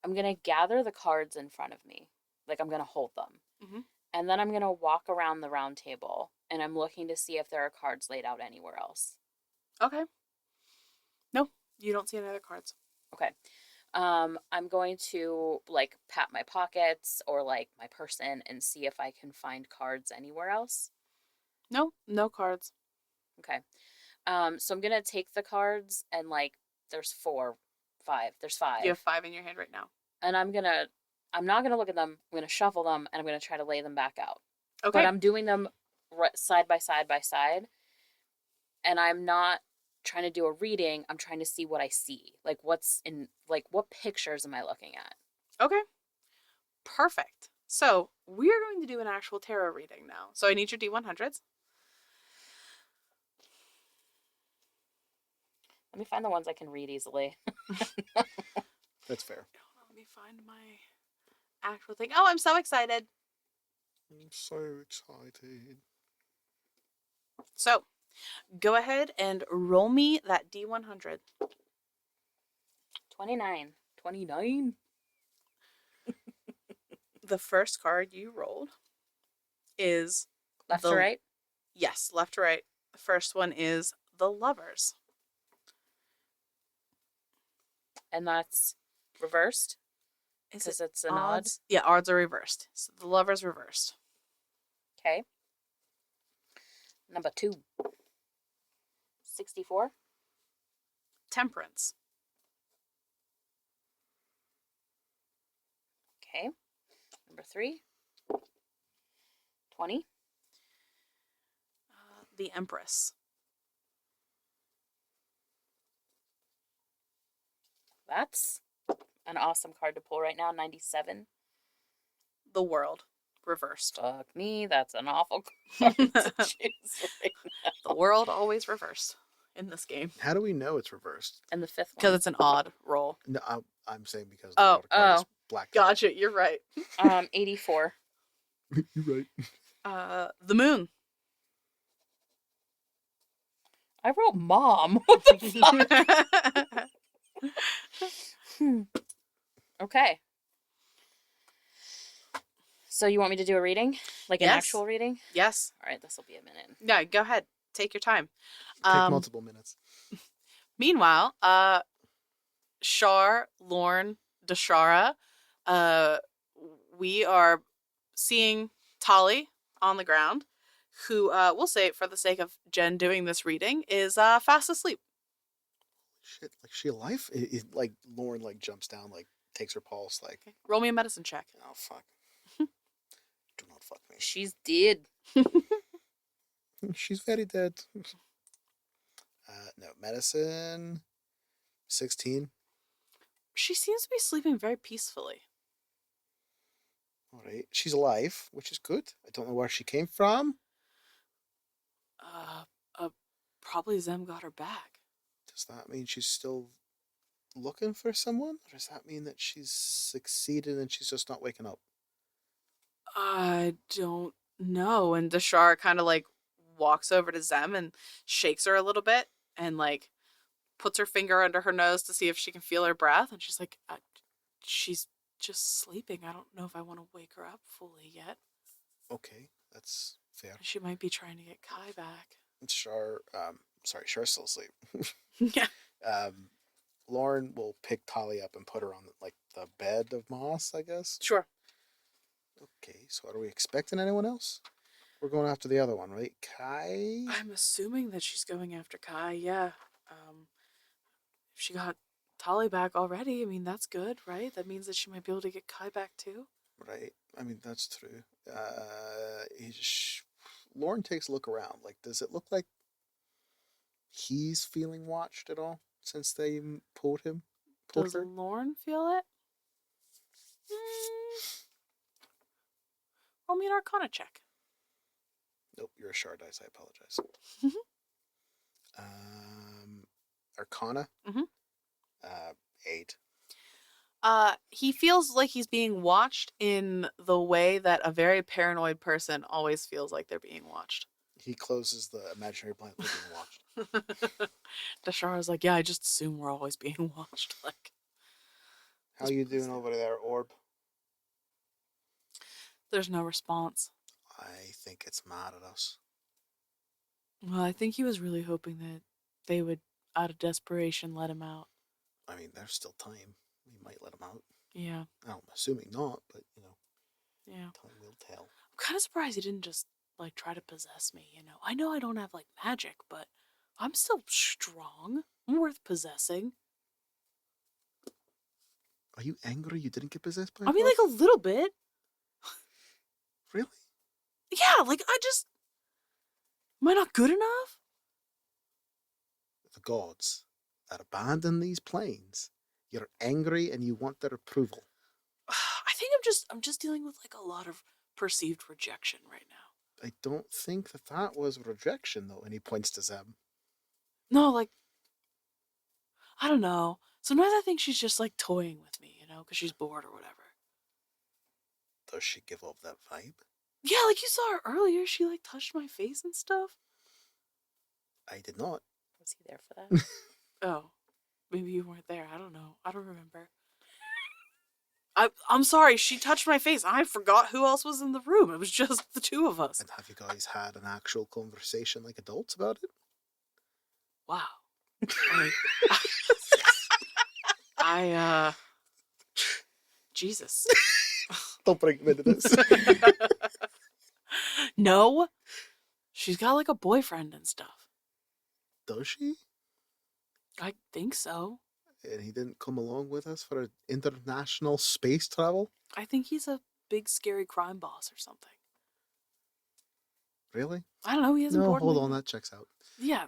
I'm gonna gather the cards in front of me, like I'm gonna hold them, Mm-hmm. and then I'm gonna walk around the round table, and I'm looking to see if there are cards laid out anywhere else. Okay. No, you don't see any other cards. Okay. I'm going to like pat my pockets or like my person and see if I can find cards anywhere else. No, no cards. Okay. So I'm gonna take the cards and like there's four, five. There's You have five, 5 in your hand right now. and I'm not gonna look at them. I'm gonna shuffle them and I'm gonna try to lay them back out. But Okay. I'm doing them side by side by side, and I'm not trying to do a reading. I'm trying to see what I see, like what's in, like what pictures am I looking at? Okay. Perfect. So we're going to do an actual tarot reading now. So I need your D100s. Let me find the ones I can read easily. That's fair. Let me find my actual thing. Oh, I'm so excited. I'm so excited. So go ahead and roll me that D100. 29. 29? The first card you rolled is Left the to right? yes, left to right. The first one is the lovers. And that's reversed? Is Because it it's an odd. odds? Yeah, odds are reversed. So the lovers reversed. Okay. Number 2. 64. Temperance. Okay. Number 3. 20. The Empress. That's an awesome card to pull right now. 97. The World. Reversed. Fuck me, that's an awful card to choose right now. The World always reversed in this game. How do we know it's reversed? And the 5th Because one. it's an odd roll. No, I'm saying because Oh, the water card is oh. blacked out. Gotcha, you're right. 84. You're right. The Moon. I wrote mom. What the fuck? Okay. So you want me to do a reading? Like an Yes. actual reading? Yes. All right, this will be a minute. Yeah, go ahead. Take your time. Take multiple minutes. Meanwhile, Shar, Lorne, Dashara, we are seeing Tali on the ground, who, we'll say for the sake of Jen doing this reading, is fast asleep. Shit, like she alive? Like Lauren like jumps down, like takes her pulse, like Okay. Roll me a medicine check. oh fuck. Do not fuck me. She's dead. She's very dead. No, medicine 16. She seems to be sleeping very peacefully. Alright. She's alive, which is good. I don't know where she came from. Probably Zem got her back. Does that mean she's still looking for someone? Or does that mean that she's succeeded and she's just not waking up? I don't know. And Dashara kind of like walks over to Zem and shakes her a little bit and like puts her finger under her nose to see if she can feel her breath. And she's like, she's just sleeping. I don't know if I want to wake her up fully yet. Okay, that's fair. She might be trying to get Kai back. Char's still asleep. Yeah. Lauren will pick Tali up and put her on like the bed of moss, I guess. Sure. Okay, so are we expecting anyone else? We're going after the other one, right? Kai? I'm assuming that she's going after Kai, yeah. If she got Tali back already, I mean, that's good, right? That means that she might be able to get Kai back too. Right. I mean, that's true. Lauren takes a look around. Like, does it look like he's feeling watched at all since they pulled him? Does Lorne feel it? Roll me an Arcana check. Nope, you're a shard dice. I apologize. Arcana. 8. He feels like he's being watched in the way that a very paranoid person always feels like they're being watched. He closes the imaginary blind. They're being watched. Dashara's like, yeah, I just assume we're always being watched. Like, How you doing over there, Orb? there's no response. I think it's mad at us. Well, I think he was really hoping that they would, out of desperation, let him out. I mean, there's still time. We might let him out. Yeah. I'm assuming not, but, Yeah. time will tell. I'm kind of surprised he didn't just, like, try to possess me, I know I don't have, like, magic, but I'm still strong. I'm worth possessing. Are you angry you didn't get possessed by I mean, like, a little bit. Really? Yeah, like, am I not good enough? The gods that abandon these planes. You're angry and you want their approval. I think I'm just dealing with, like, a lot of perceived rejection right now. I don't think that was rejection, though. And he points to Zeb. No, like, I don't know. Sometimes I think she's just, like, toying with me, because she's bored or whatever. Does she give off that vibe? Yeah, like, you saw her earlier. She, like, touched my face and stuff. I did not. Was he there for that? Oh, maybe you weren't there. I don't know. I don't remember. I'm sorry. She touched my face. I forgot who else was in the room. It was just the two of us. And have you guys had an actual conversation like adults about it? Wow. Jesus. Don't bring him into this. No. She's got, like, a boyfriend and stuff. Does she? I think so. And he didn't come along with us for international space travel? I think he's a big, scary crime boss or something. Really? I don't know. He has No, important... hold on. That checks out. Yeah.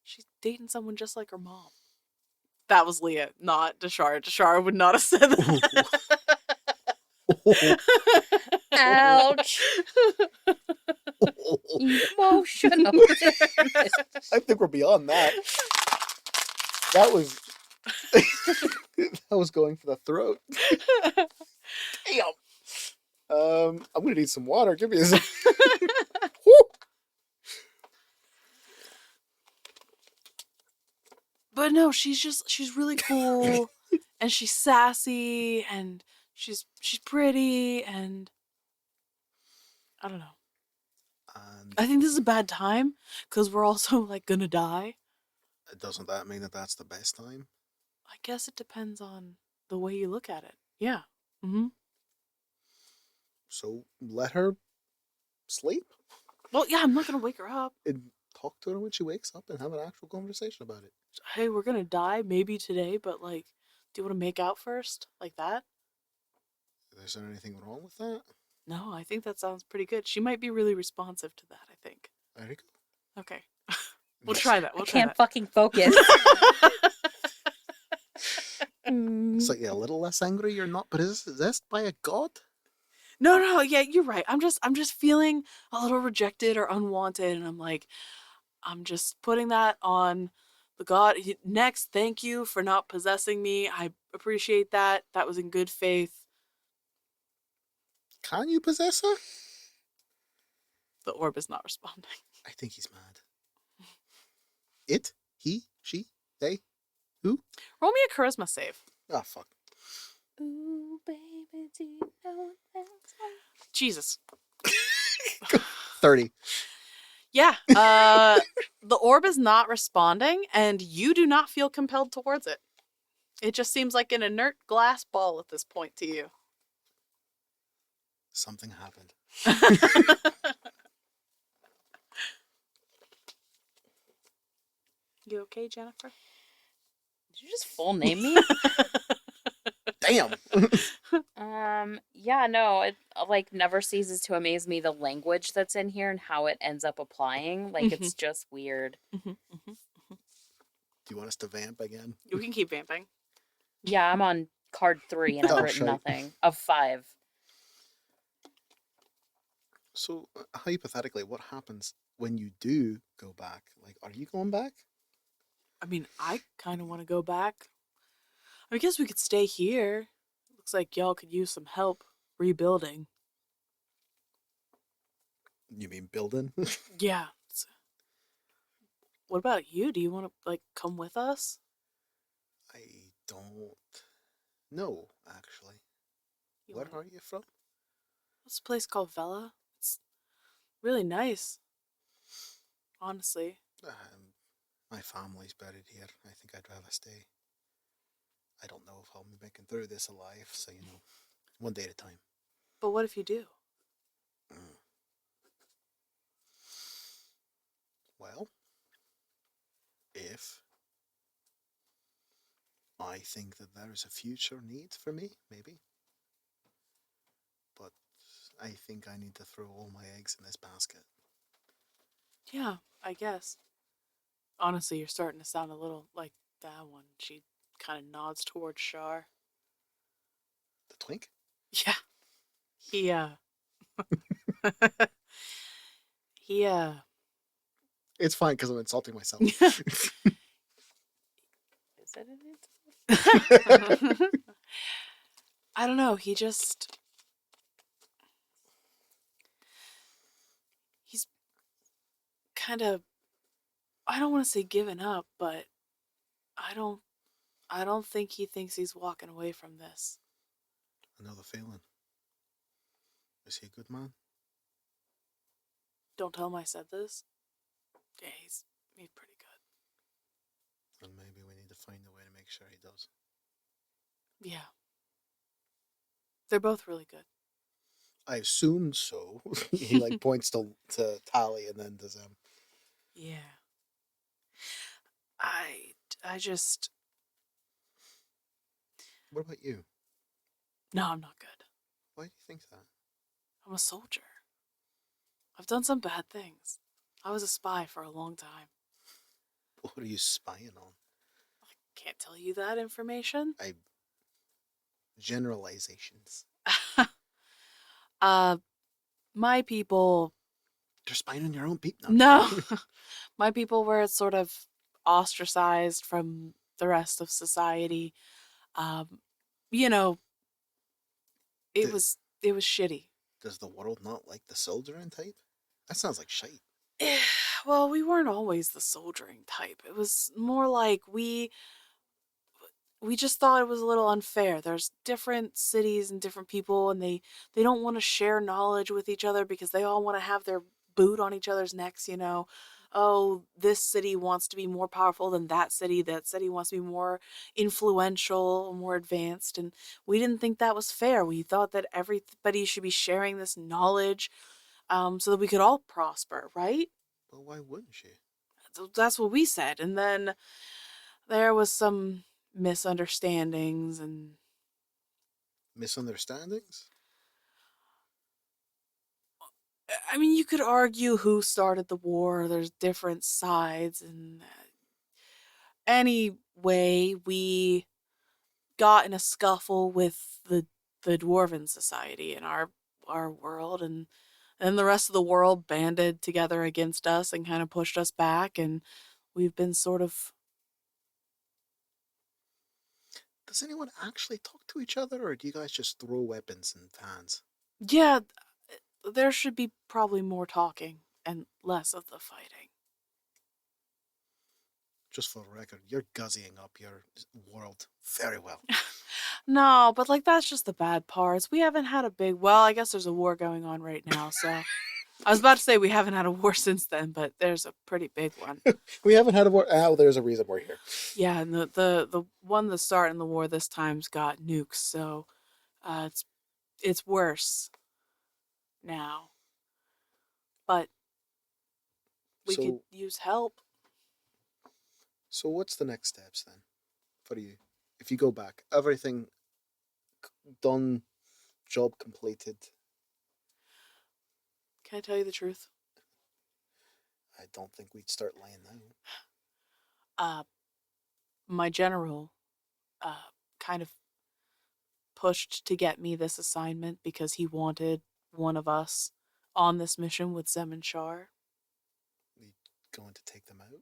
She's dating someone just like her mom. That was Leah, not Dashara. Dashara would not have said that. Ouch. Emotional. I think we're beyond that. That was that was going for the throat. Damn. I'm gonna need some water. Give me a second. But no, she's really cool, and she's sassy, and she's pretty, and I don't know. I think this is a bad time because we're also, like, gonna die. Doesn't that mean that that's the best time? I guess it depends on the way you look at it. Yeah. Mm-hmm. So let her sleep Well, yeah, I'm not gonna wake her up. and talk to her when she wakes up and have an actual conversation about it. Hey, we're gonna die maybe today, but, like, do you want to make out first? Like that? Is there anything wrong with that? No, I think that sounds pretty good. She might be really responsive to that, I think. There you go. Okay. We'll try that. I can't fucking focus. It's like a little less angry. You're not possessed by a god. No, yeah, you're right. I'm just feeling a little rejected or unwanted, and I'm just putting that on the god. Next, thank you for not possessing me. I appreciate that. That was in good faith. Can you possess her? The orb is not responding. I think he's mad. It? He? She? They? Who? Roll me a charisma save. Oh, fuck. Ooh, baby, do you know that's Jesus. 30. Yeah. The orb is not responding, and you do not feel compelled towards it. It just seems like an inert glass ball at this point to you. Something happened. You okay, Jennifer? Did you just full name me? Damn. Yeah, no, it like never ceases to amaze me the language that's in here and how it ends up applying. Like it's just weird. Do you want us to vamp again? We can keep vamping. Yeah, I'm on card 3 and I've Oh, written shite. nothing. Of 5. So, hypothetically, what happens when you do go back? Like, are you going back? I mean, I kind of want to go back. I guess we could stay here. Looks like y'all could use some help rebuilding. You mean building? Yeah. What about you? Do you want to like come with us? I don't know, actually. You Where want to? are you from? What's a place called Vela? It's really nice, honestly. My family's buried here. I think I'd rather stay. I don't know if I'll be making through this alive, so one day at a time. But what if you do? Mm. Well, if I think that there is a future need for me, maybe. But I think I need to throw all my eggs in this basket. Yeah, I guess. Honestly, you're starting to sound a little like that one. She kind of nods towards Shar. The twink? Yeah, he he It's fine because I'm insulting myself. Is it an I don't know. He's kind of, I don't want to say given up, but I don't I don't think he thinks he's walking away from this. Another feeling. Is he a good man? Don't tell him I said this. Yeah, he's pretty good. And maybe we need to find a way to make sure he does. Yeah. They're both really good. I assumed so. He points to Tally and then to Zem. Yeah. I just What about you? no, I'm not good. Why do you think that? I'm a soldier. I've done some bad things. I was a spy for a long time. What are you spying on? I can't tell you that information. Generalizations. uh my people They're spying on your own people. no. My people were sort of ostracized from the rest of society. Um you know, it D- was it was shitty. Does the world not like the soldiering type? That sounds like shite. Well, we weren't always the soldiering type. It was more like we just thought it was a little unfair. There's different cities and different people, and they don't want to share knowledge with each other because they all want to have their boot on each other's necks, you know. Oh, this city wants to be more powerful than that city. That city wants to be more influential, more advanced, and we didn't think that was fair. We thought that everybody should be sharing this knowledge, so that we could all prosper, right? Well, why wouldn't she? So that's what we said, and then there was some misunderstandings and Misunderstandings? I mean, you could argue who started the war. There's different sides, and anyway, we got in a scuffle with the dwarven society in our world, and then the rest of the world banded together against us and kind of pushed us back, and we've been sort of Does anyone actually talk to each other, or do you guys just throw weapons and fans? yeah. There should be probably more talking and less of the fighting. Just for the record, you're guzzying up your world very well. No, but that's just the bad parts. We haven't had a big, well, I guess there's a war going on right now, so I was about to say we haven't had a war since then, but there's a pretty big one. We haven't had a war. Oh, there's a reason we're here. Yeah, and the one that's starting the war this time's got nukes, so it's worse now. But we could So, use help. so what's the next steps then for you? If you go back, everything done, job completed. Can I tell you the truth? I don't think we'd start lying now. My general kind of pushed to get me this assignment because he wanted one of us on this mission with Zem and Shar. We going to take them out?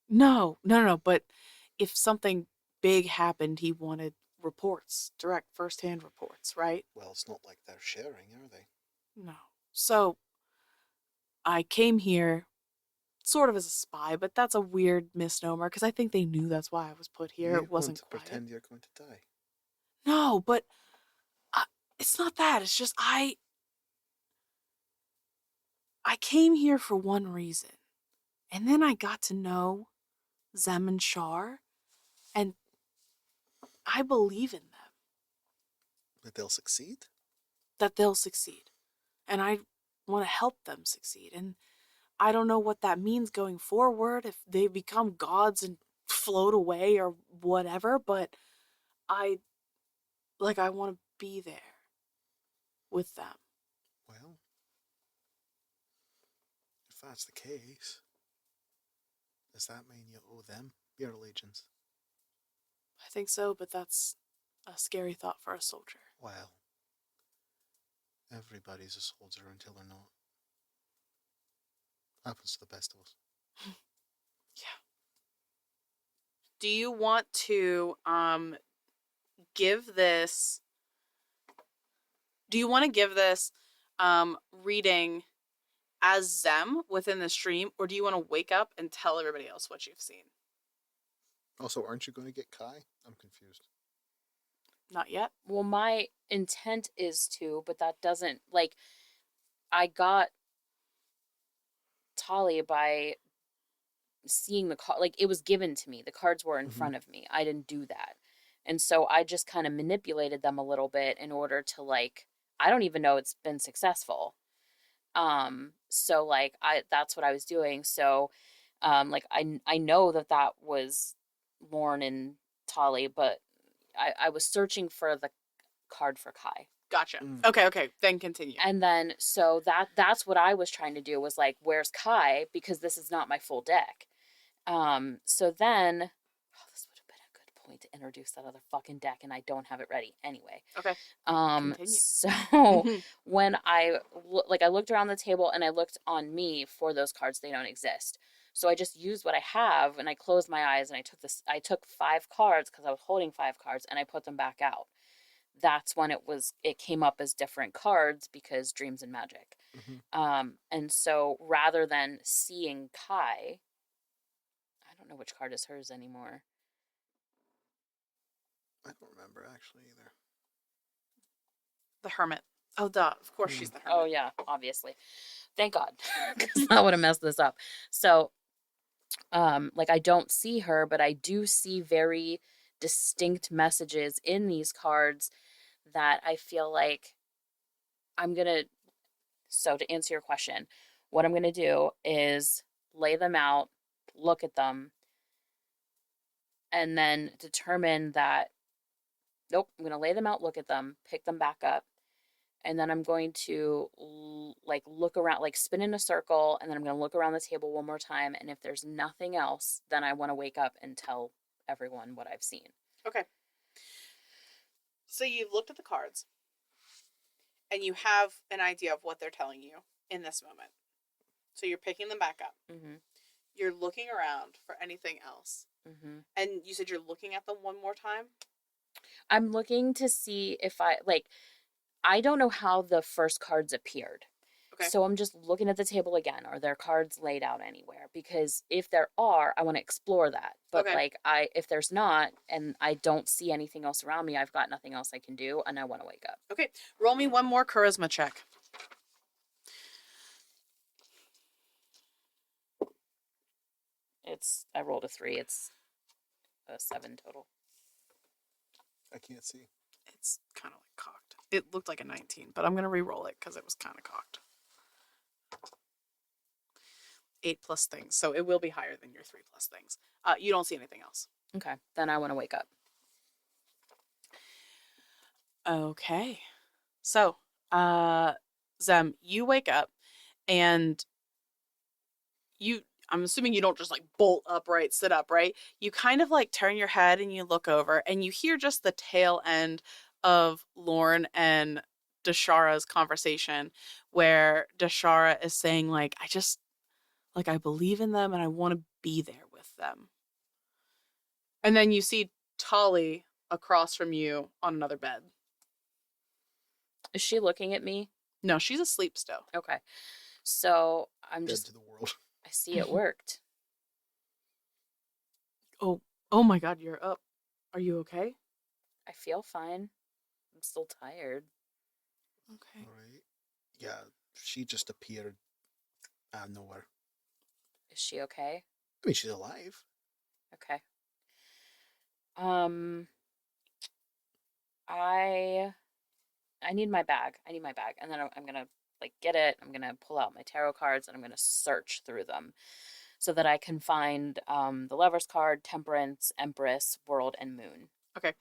No, but if something big happened, he wanted reports, direct first-hand reports, right? Well, it's not like they're sharing, are they? No. So I came here sort of as a spy, but that's a weird misnomer because I think they knew that's why I was put here. You It wasn't want to quiet. pretend you're going to die. No, but it's not that. It's just I came here for one reason. And then I got to know Zem and Shar, and I believe in them, That they'll succeed? that they'll succeed. And I want to help them succeed. And I don't know what that means going forward, if they become gods and float away or whatever, but I want to be there with them. Well, if that's the case, does that mean you owe them your allegiance? I think so, but that's a scary thought for a soldier. Well, everybody's a soldier until they're not. Happens to the best of us. Yeah. Do you want to give this reading as Zem within the stream, or do you want to wake up and tell everybody else what you've seen? Also, aren't you going to get Kai? I'm confused. Not yet. Well, my intent is to, but that doesn't, like, I got Talia by seeing the card. Like, it was given to me. The cards were in front of me. I didn't do that. And so I just kind of manipulated them a little bit in order to, like, I don't even know it's been successful. So, like, that's what I was doing. So, like, I know that was Lorne and Tali, but I was searching for the card for Kai. Gotcha. Okay. Then continue. And then, so that's what I was trying to do, was like, where's Kai? Because this is not my full deck. So then, this would have been a good point to introduce that other fucking deck, and I don't have it ready. Anyway. Okay. Continue. So when I looked around the table and I looked on me for those cards, they don't exist. So I just used what I have, and I closed my eyes, and I took 5 cards because I was holding 5 cards, and I put them back out. That's when it came up as different cards because dreams and magic. And so rather than seeing Kai, I don't know which card is hers anymore. I don't remember actually either. The Hermit. Oh, duh. Of course she's the Hermit. Oh, yeah, obviously. Thank God, because that would have messed this up. So, like, I don't see her, but I do see very distinct messages in these cards that I feel like so to answer your question, what I'm going to do is lay them out, look at them, and then determine that, nope, I'm going to lay them out, look at them, pick them back up, and then I'm going to like look around, like spin in a circle, and then I'm going to look around the table one more time, and if there's nothing else, then I want to wake up and tell everyone what I've seen. Okay. So you've looked at the cards, and you have an idea of what they're telling you in this moment. So you're picking them back up. You're looking around for anything else. And you said you're looking at them one more time? I'm looking to see if I don't know how the first cards appeared. Okay. So I'm just looking at the table again. Are there cards laid out anywhere? Because if there are, I want to explore that. But if there's not, and I don't see anything else around me, I've got nothing else I can do, and I want to wake up. Okay. Roll me one more charisma check. I rolled a 3. It's a 7 total. I can't see. It's kind of like cocked. It looked like a 19, but I'm going to re-roll it because it was kind of cocked. 8 plus things, so it will be higher than your 3 plus things. You don't see anything else. Okay, then I want to wake up. Okay. So, Zem, you wake up, and I'm assuming you don't just like bolt upright, sit up, right? You kind of like turn your head and you look over, and you hear just the tail end of Lorne and Dashara's conversation where Dashara is saying like I believe in them and I want to be there with them. And then you see Tolly across from you on another bed. Is she looking at me? No, she's asleep still. Okay. So I'm Dead just, to the world. I see it worked. Oh my god, you're up. Are you okay? I feel fine. I'm still tired. Okay. All right. Yeah, she just appeared out of nowhere. Is she okay? I mean, she's alive. Okay. Um, I need my bag. I need my bag. And then I'm gonna like get it. I'm gonna pull out my tarot cards and I'm gonna search through them so that I can find the Lover's card, Temperance, Empress, World, and Moon. Okay.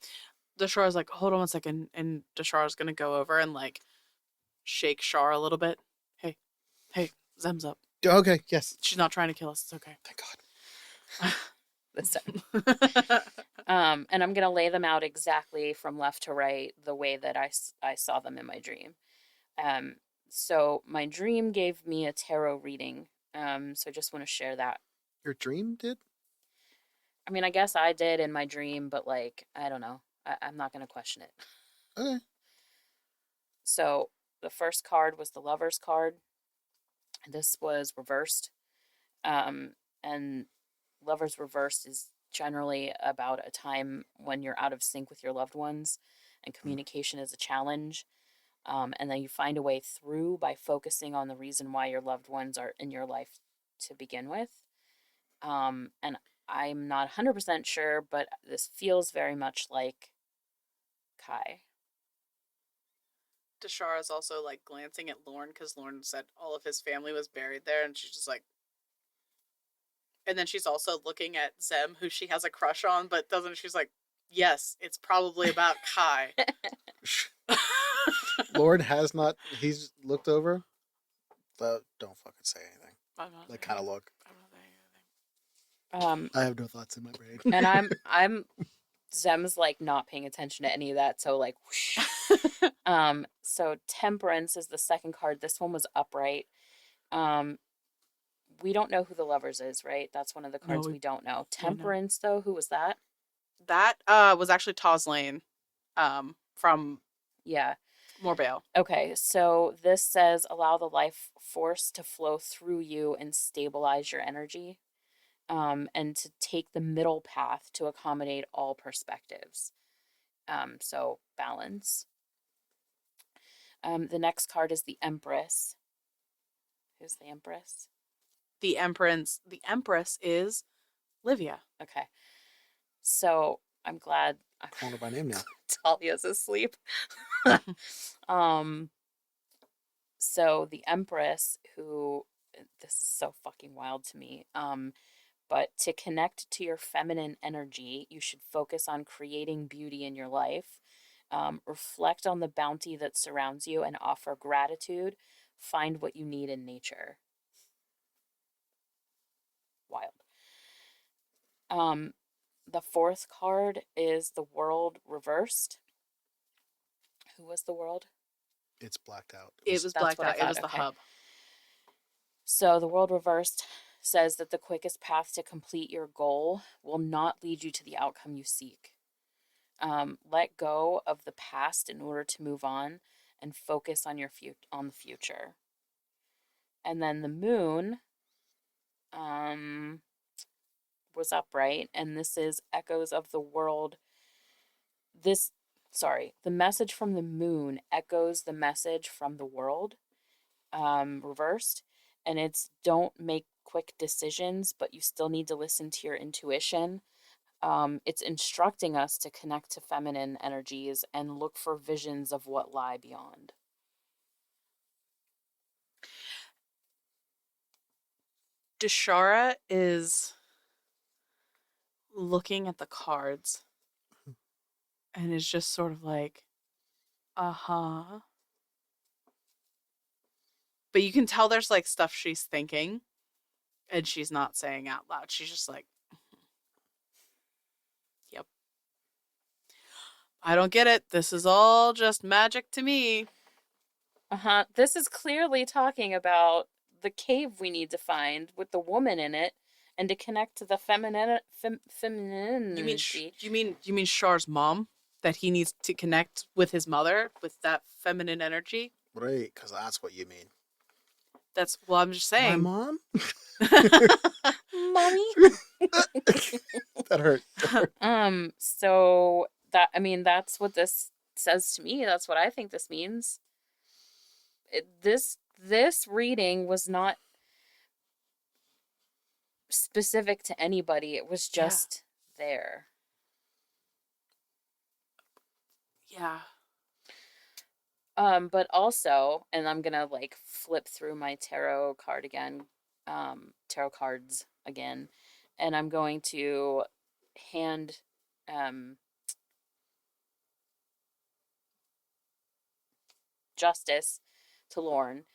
Dashara's like, hold on one second, and Dashara's gonna go over and like shake Shar a little bit. Hey, hey, Zem's up. Okay, yes. She's not trying to kill us. It's okay. Thank God. This time. And I'm gonna lay them out exactly from left to right the way that I saw them in my dream. So my dream gave me a tarot reading. So I just want to share that. Your dream did? I mean, I guess I did in my dream, but like, I don't know. I'm not gonna question it. Okay. So the first card was the Lover's card. This was reversed. And Lover's reversed is generally about a time when you're out of sync with your loved ones and communication is a challenge. And then you find a way through by focusing on the reason why your loved ones are in your life to begin with. And I'm not 100% sure, but this feels very much like Kai. Dashara's also like glancing at Lorne because Lorne said all of his family was buried there, and she's just like. And then she's also looking at Zem, who she has a crush on, but doesn't. She's like, yes, it's probably about Kai. Lord has not. He's looked over. But don't fucking say anything. Like, kind of look. I have no thoughts in my brain. And I'm Zem's like not paying attention to any of that, so like whoosh. So Temperance is the second card. This one was upright. We don't know who the Lovers is, right? That's one of the cards we don't know. Temperance, though, who was that? That was actually Toslane, from Yeah. Morbale. Okay, so this says allow the life force to flow through you and stabilize your energy, and to take the middle path to accommodate all perspectives. So balance. The next card is the Empress. Who's the Empress? The Empress is Livia. Okay. So I'm glad Calling her by name now. Talia's asleep. So the Empress, who this is so fucking wild to me. But to connect to your feminine energy, you should focus on creating beauty in your life. Reflect on the bounty that surrounds you and offer gratitude. Find what you need in nature. Wild. The fourth card is the World reversed. Who was the World? It's blacked out. It was blacked out. It was the hub. So the World reversed says that the quickest path to complete your goal will not lead you to the outcome you seek. Let go of the past in order to move on and focus on on the future. And then the Moon was upright, and this is echoes of the world. The message from the Moon echoes the message from the world, reversed, and it's don't make quick decisions, but you still need to listen to your intuition. It's instructing us to connect to feminine energies and look for visions of what lie beyond. Dashara is looking at the cards and is just sort of like, uh-huh. But you can tell there's like stuff she's thinking and she's not saying out loud. She's just like, yep. I don't get it. This is all just magic to me. Uh-huh. This is clearly talking about the cave we need to find with the woman in it and to connect to the You mean femininity. you mean Char's mom? That he needs to connect with his mother with that feminine energy? Right, because that's what you mean. That's well, I'm just My saying. mom? Mommy? That hurt. So that, I mean, that's what this says to me. That's what I think this means. This reading was not specific to anybody. It was Yeah. just there. Yeah. But also, and I'm gonna like flip through my tarot card again, tarot cards again, and I'm going to hand justice to Lorne,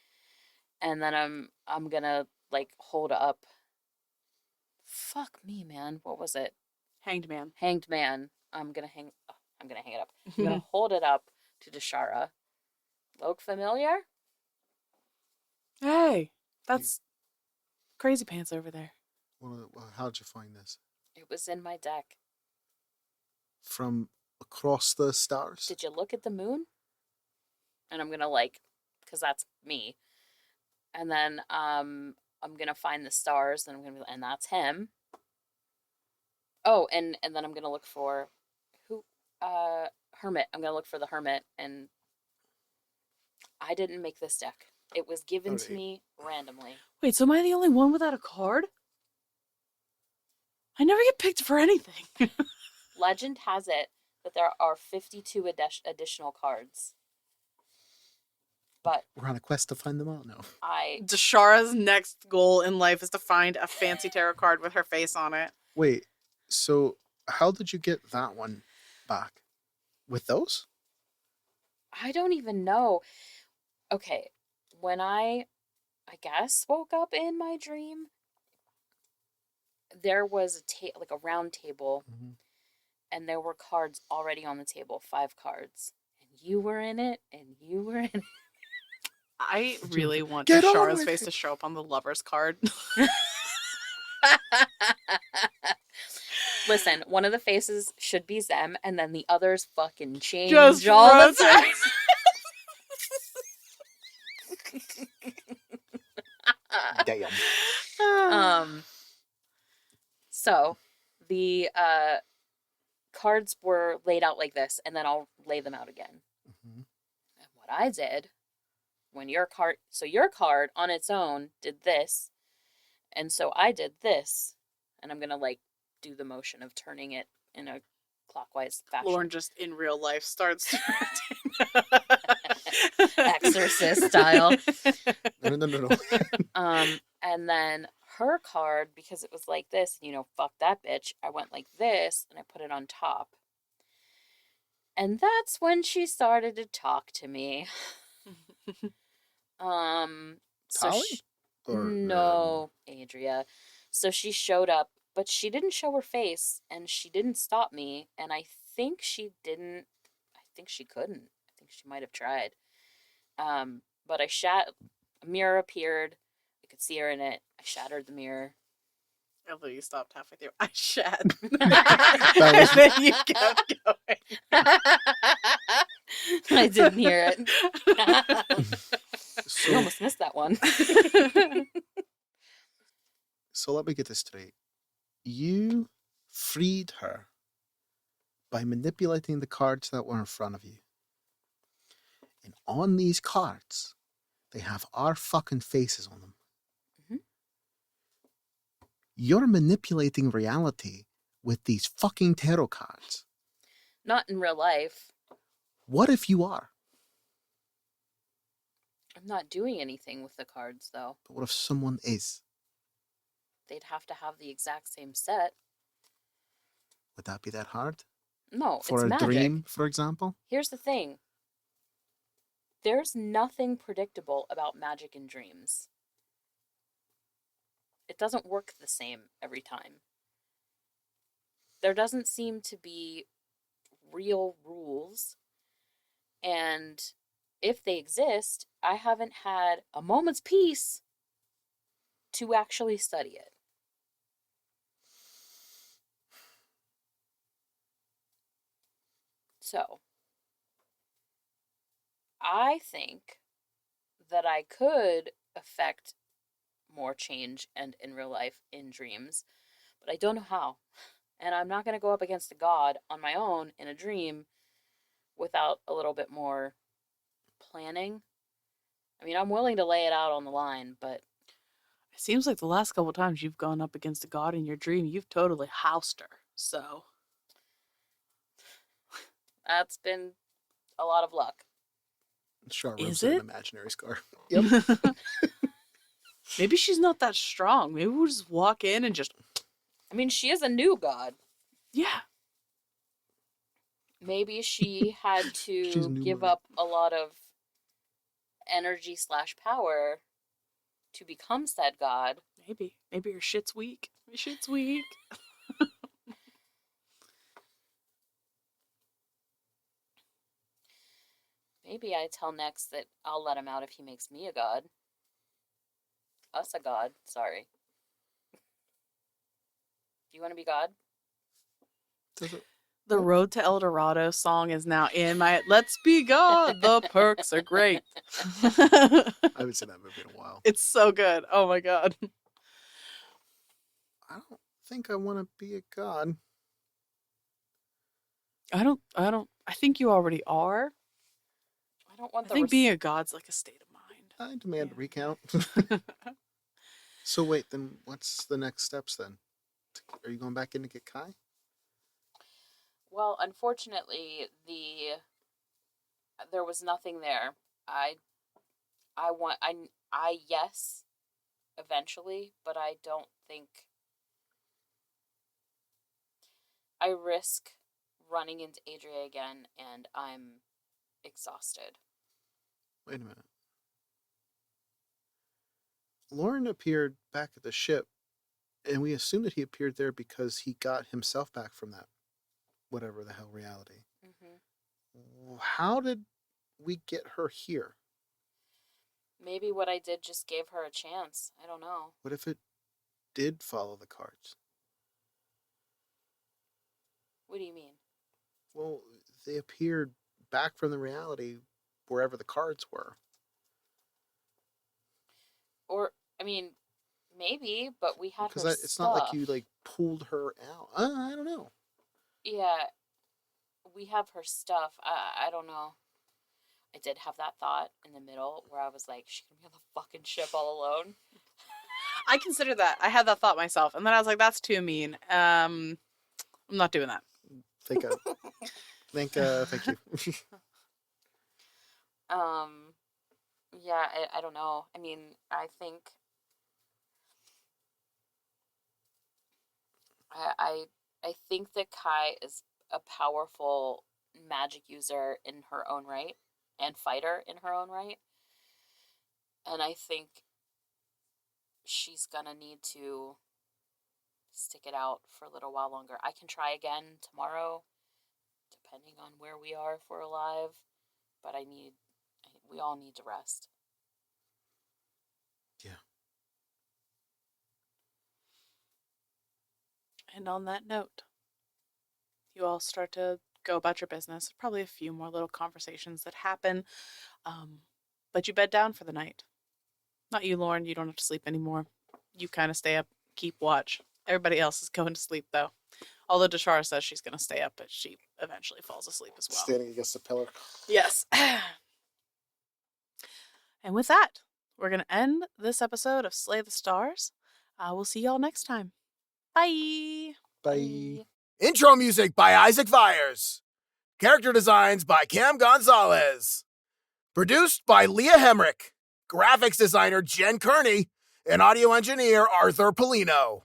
and then I'm gonna like hold up. Fuck me, man. What was it? Hanged man. Hanged man. I'm gonna hang it up. I'm gonna hold it up to Deshara. Look familiar? Hey, that's Crazy Pants over there. Well, how'd you find this? It was in my deck. From across the stars? Did you look at the moon? And I'm gonna like, because that's me. And then I'm gonna find the stars, and and that's him. Oh, and then I'm gonna look for who Hermit. I'm gonna look for the Hermit, and I didn't make this deck. It was given to me randomly. Wait, so am I the only one without a card? I never get picked for anything. Legend has it that there are 52 additional cards. But we're on a quest to find them all now. Deshara's next goal in life is to find a fancy tarot card with her face on it. Wait, so how did you get that one back? With those? I don't even know. Okay, when I guess woke up in my dream, there was like a round table, and there were cards already on the table, 5 cards, and you were in it, and you were in it. I really want Get on Deshara's with face it. to show up on the lover's card. Listen, one of the faces should be Zem, and then the others fucking change Just all the rotate. time. Damn. So the cards were laid out like this, and then I'll lay them out again. Mm-hmm. And what I did when your card on its own did this, and so I did this, and I'm gonna like do the motion of turning it in a clockwise fashion. Lorne just in real life starts Exorcist style. No. And then her card, because it was like this, fuck that bitch, I went like this and I put it on top. And that's when she started to talk to me. So no, Adria. So she showed up, but she didn't show her face, and she didn't stop me, and I think she couldn't. I think she might have tried. But a mirror appeared. I could see her in it. I shattered the mirror. Although you stopped halfway through. I shat. And then you kept going. I didn't hear it. You almost missed that one. So let me get this straight. You freed her by manipulating the cards that were in front of you. And on these cards, they have our fucking faces on them. Mm-hmm. You're manipulating reality with these fucking tarot cards. Not in real life. What if you are? I'm not doing anything with the cards, though. But what if someone is? They'd have to have the exact same set. Would that be that hard? No, for it's a magic. Dream, for example? Here's the thing. There's nothing predictable about magic in dreams. It doesn't work the same every time. There doesn't seem to be real rules. And if they exist, I haven't had a moment's peace to actually study it. So, I think that I could affect more change and in real life in dreams, but I don't know how. And I'm not going to go up against a god on my own in a dream without a little bit more planning. I mean, I'm willing to lay it out on the line, but It seems like the last couple times you've gone up against a god in your dream, you've totally housed her. So that's been a lot of luck. Char Is rubs her an it? imaginary scar. Yep. Maybe she's not that strong. Maybe we'll just walk in and just, I mean, she is a new god. yeah. Maybe she had She's to new give money. up a lot of energy / power to become said god. Maybe her shit's weak. Her shit's weak. Maybe I tell Nex that I'll let him out if he makes me a god. Us a god, sorry. Do you want to be god? Does it? The Road to El Dorado song is now in my Let's Be God. The perks are great. I haven't seen that movie in a while. It's so good. Oh my god. I don't think I want to be a god. I think you already are. I don't want I the think being a god's like a state of mind. I demand a Yeah. recount. So wait, then what's the next steps then? Are you going back in to get Kai? Well, unfortunately, there was nothing there. I yes, eventually, but I don't think I risk running into Adria again, and I'm exhausted. Wait a minute. Lauren appeared back at the ship, and we assumed that he appeared there because he got himself back from that whatever the hell reality. Mm-hmm. How did we get her here? Maybe what I did just gave her a chance. I don't know. What if it did follow the cards? What do you mean? Well, they appeared back from the reality wherever the cards were. Or, I mean, maybe, but we had her Because it's not like you like pulled her out. I don't know. Yeah, we have her stuff. I don't know. I did have that thought in the middle where I was like, she's gonna be on the fucking ship all alone. I considered that. I had that thought myself, and then I was like, "That's too mean. I'm not doing that." Thank you. Yeah, I don't know. I mean, I think I think that Kai is a powerful magic user in her own right and fighter in her own right. And I think she's gonna need to stick it out for a little while longer. I can try again tomorrow, depending on where we are if we're alive. But we all need to rest. Yeah. And on that note, you all start to go about your business. Probably a few more little conversations that happen. But you bed down for the night. Not you, Lauren. You don't have to sleep anymore. You kind of stay up, keep watch. Everybody else is going to sleep, though. Although Deshara says she's going to stay up, but she eventually falls asleep as well. Standing against the pillar. Yes. And with that, we're going to end this episode of Slay the Stars. We'll see y'all next time. Bye. Bye. Intro music by Isaac Vyers. Character designs by Cam Gonzalez. Produced by Leah Hemrick. Graphics designer Jen Kearney. And audio engineer Arthur Polino.